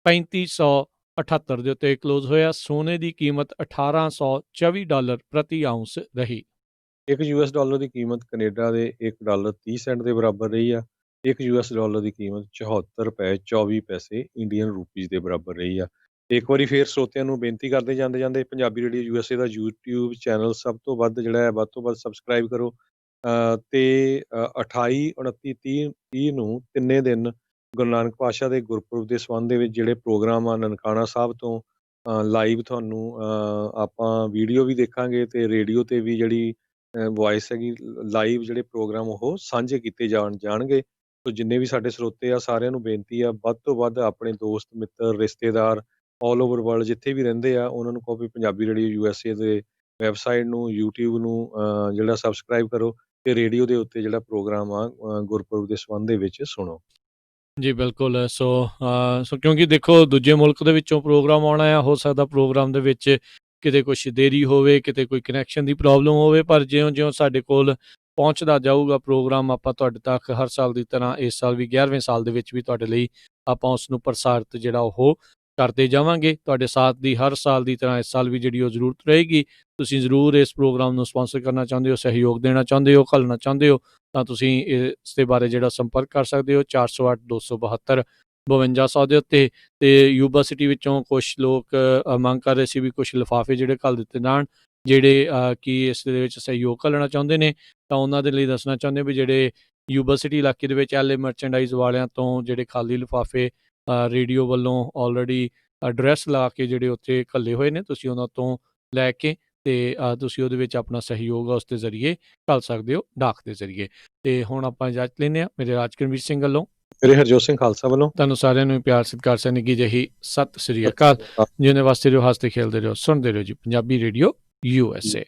3578 ਦੇ ਉੱਤੇ ਕਲੋਜ਼ ਹੋਇਆ। ਸੋਨੇ ਦੀ ਕੀਮਤ $1,824 ਪ੍ਰਤੀ ਆਉਂਸ ਰਹੀ। ਇੱਕ US$ ਦੀ ਕੀਮਤ ਕੈਨੇਡਾ ਦੇ $1.30 ਦੇ ਬਰਾਬਰ ਰਹੀ ਆ। ਇੱਕ US$ ਦੀ ਕੀਮਤ ₹74.24 ਇੰਡੀਅਨ ਰੁਪੀਜ਼ ਦੇ ਬਰਾਬਰ ਰਹੀ ਆ। ਇੱਕ ਵਾਰੀ ਫੇਰ ਸਰੋਤਿਆਂ ਨੂੰ ਬੇਨਤੀ ਕਰਦੇ ਜਾਂਦੇ ਪੰਜਾਬੀ ਰੇਡੀਓ USA ਦਾ YouTube ਚੈਨਲ ਸਭ ਤੋਂ ਵੱਧ ਜਿਹੜਾ ਹੈ ਵੱਧ ਤੋਂ ਵੱਧ ਸਬਸਕ੍ਰਾਈਬ ਕਰੋ। ਤੇ 28, 29, 30 ਨੂੰ ਤਿੰਨੇ ਦਿਨ ਗੁਰੂ ਨਾਨਕ ਪਾਤਸ਼ਾਹ ਦੇ ਗੁਰਪੁਰਬ ਦੇ ਸੰਬੰਧ ਦੇ ਵਿੱਚ ਜਿਹੜੇ ਪ੍ਰੋਗਰਾਮ ਆ ਨਨਕਾਣਾ ਸਾਹਿਬ ਤੋਂ ਲਾਈਵ ਤੁਹਾਨੂੰ ਆਪਾਂ ਵੀਡੀਓ ਵੀ ਦੇਖਾਂਗੇ ਤੇ ਰੇਡੀਓ ਤੇ ਵੀ ਜਿਹੜੀ ਵੌਇਸ ਹੈਗੀ ਲਾਈਵ ਜਿਹੜੇ ਪ੍ਰੋਗਰਾਮ ਉਹ ਸਾਂਝੇ ਕੀਤੇ ਜਾਣਗੇ। ਸੋ ਜਿੰਨੇ ਵੀ ਸਾਡੇ ਸਰੋਤੇ ਆ ਸਾਰਿਆਂ ਨੂੰ ਬੇਨਤੀ ਆ ਵੱਧ ਤੋਂ ਵੱਧ ਆਪਣੇ ਦੋਸਤ ਮਿੱਤਰ ਰਿਸ਼ਤੇਦਾਰ ਆਲ ਓਵਰ ਵਰਲਡ ਜਿੱਥੇ ਵੀ ਰਹਿੰਦੇ ਆ ਉਹਨਾਂ ਨੂੰ ਕਹੋ ਵੀ ਪੰਜਾਬੀ ਰੇਡੀਓ USA ਦੇ ਵੈਬਸਾਈਟ ਨੂੰ YouTube ਨੂੰ ਜਿਹੜਾ ਸਬਸਕ੍ਰਾਈਬ ਕਰੋ ਤੇ ਰੇਡੀਓ ਦੇ ਉੱਤੇ ਜਿਹੜਾ ਪ੍ਰੋਗਰਾਮ ਆ ਗੁਰਪੁਰਬ ਦੇ ਸੰਬੰਧ ਦੇ ਵਿੱਚ ਸੁਣੋ। ਜੀ ਬਿਲਕੁਲ। ਸੋ ਕਿਉਂਕਿ ਦੇਖੋ ਦੂਜੇ ਮੁਲਕ ਦੇ ਵਿੱਚੋਂ ਪ੍ਰੋਗਰਾਮ ਆਉਣਾ ਆ, ਹੋ ਸਕਦਾ ਪ੍ਰੋਗਰਾਮ ਦੇ ਵਿੱਚ ਕਿਤੇ ਕੁਛ ਦੇਰੀ ਹੋਵੇ, ਕਿਤੇ ਕੋਈ ਕਨੈਕਸ਼ਨ ਦੀ ਪ੍ਰੋਬਲਮ ਹੋਵੇ, ਪਰ ਜਿਉਂ ਸਾਡੇ ਕੋਲ ਪਹੁੰਚਦਾ ਜਾਊਗਾ ਪ੍ਰੋਗਰਾਮ, ਆਪਾਂ ਤੁਹਾਡੇ ਤੱਕ ਹਰ ਸਾਲ ਦੀ ਤਰ੍ਹਾਂ ਇਸ ਸਾਲ ਵੀ 11ਵੇਂ ਸਾਲ ਦੇ ਵਿੱਚ ਵੀ ਤੁਹਾਡੇ ਲਈ ਆਪਾਂ ਉਸ ਨੂੰ ਪ੍ਰਸਾਰਿਤ ਜਿਹੜਾ ਉਹ ਕਰਦੇ ਜਾਵਾਂਗੇ। ਤੁਹਾਡੇ ਸਾਥ ਦੀ ਹਰ ਸਾਲ ਦੀ ਤਰ੍ਹਾਂ ਇਸ ਸਾਲ ਵੀ ਜਿਹੜੀ ਉਹ ਜ਼ਰੂਰਤ ਰਹੇਗੀ। ਤੁਸੀਂ ਜ਼ਰੂਰ ਇਸ ਪ੍ਰੋਗਰਾਮ ਨੂੰ ਸਪਾਂਸਰ ਕਰਨਾ ਚਾਹੁੰਦੇ ਹੋ, ਸਹਿਯੋਗ ਦੇਣਾ ਚਾਹੁੰਦੇ ਹੋ, ਘੱਲਣਾ ਚਾਹੁੰਦੇ ਹੋ ਤਾਂ ਤੁਸੀਂ ਇਸ ਦੇ ਬਾਰੇ ਜਿਹੜਾ ਸੰਪਰਕ ਕਰ ਸਕਦੇ ਹੋ 408 272 5200 ਦੇ ਉੱਤੇ। ਤੇ ਯੂਬਾ ਸਿਟੀ ਵਿੱਚੋਂ ਕੁਛ ਲੋਕ ਮੰਗ ਕਰ ਰਹੇ ਸੀ ਵੀ ਕੁਛ ਲਿਫਾਫੇ ਜਿਹੜੇ ਘੱਲ ਦਿੱਤੇ ਜਾਣ, ਜਿਹੜੇ ਕਿ ਇਸ ਦੇ ਵਿੱਚ ਸਹਿਯੋਗ ਘੱਲਣਾ ਚਾਹੁੰਦੇ ਨੇ। ਤਾਂ ਉਹਨਾਂ ਦੇ ਲਈ ਦੱਸਣਾ ਚਾਹੁੰਦੇ ਵੀ ਜਿਹੜੇ ਯੂਬਾ ਸਿਟੀ ਇਲਾਕੇ ਦੇ ਵਿੱਚ LA ਮਰਚੈਂਡਾਈਜ਼ ਵਾਲਿਆਂ ਤੋਂ ਜਿਹੜੇ ਖਾਲੀ ਲਿਫਾਫੇ ਰੇਡੀਓ ਵੱਲੋਂ ਆਲਰੇਡੀ ਐਡਰੈਸ ਲਾ ਕੇ ਜਿਹੜੇ ਉੱਥੇ ਘੱਲੇ ਹੋਏ ਨੇ, ਤੁਸੀਂ ਉਹਨਾਂ ਤੋਂ ਲੈ ਕੇ ਤੇ ਤੁਸੀਂ ਉਹਦੇ ਵਿੱਚ ਆਪਣਾ ਸਹਿਯੋਗ ਉਸ ਦੇ ਜ਼ਰੀਏ ਘੱਲ ਸਕਦੇ ਹੋ ਡਾਕ ਦੇ ਜ਼ਰੀਏ। ਤੇ ਹੁਣ ਆਪਾਂ ਇਜਾਜ਼ਤ ਲੈਂਦੇ ਹਾਂ ਮੇਰੇ ਰਾਜਕਰਮਵੀਰ ਸਿੰਘ ਵੱਲੋਂ, ਮੇਰੇ ਹਰਜੋਤ ਸਿੰਘ ਖਾਲਸਾ ਵੱਲੋਂ। ਤੁਹਾਨੂੰ ਸਾਰਿਆਂ ਨੂੰ ਪਿਆਰ ਸਤਿਕਾਰ ਸਹਿ ਨਿੱਘੀ ਜਿਹੀ ਸਤਿ ਸ੍ਰੀ ਅਕਾਲ। ਜਿਉਂਦੇ ਵਾਸਤੇ ਰਹੋ, ਹੱਸਦੇ ਖੇਲਦੇ ਰਹੋ, ਸੁਣਦੇ ਰਹੋ ਜੀ ਪੰਜਾਬੀ ਰੇਡੀਓ USA।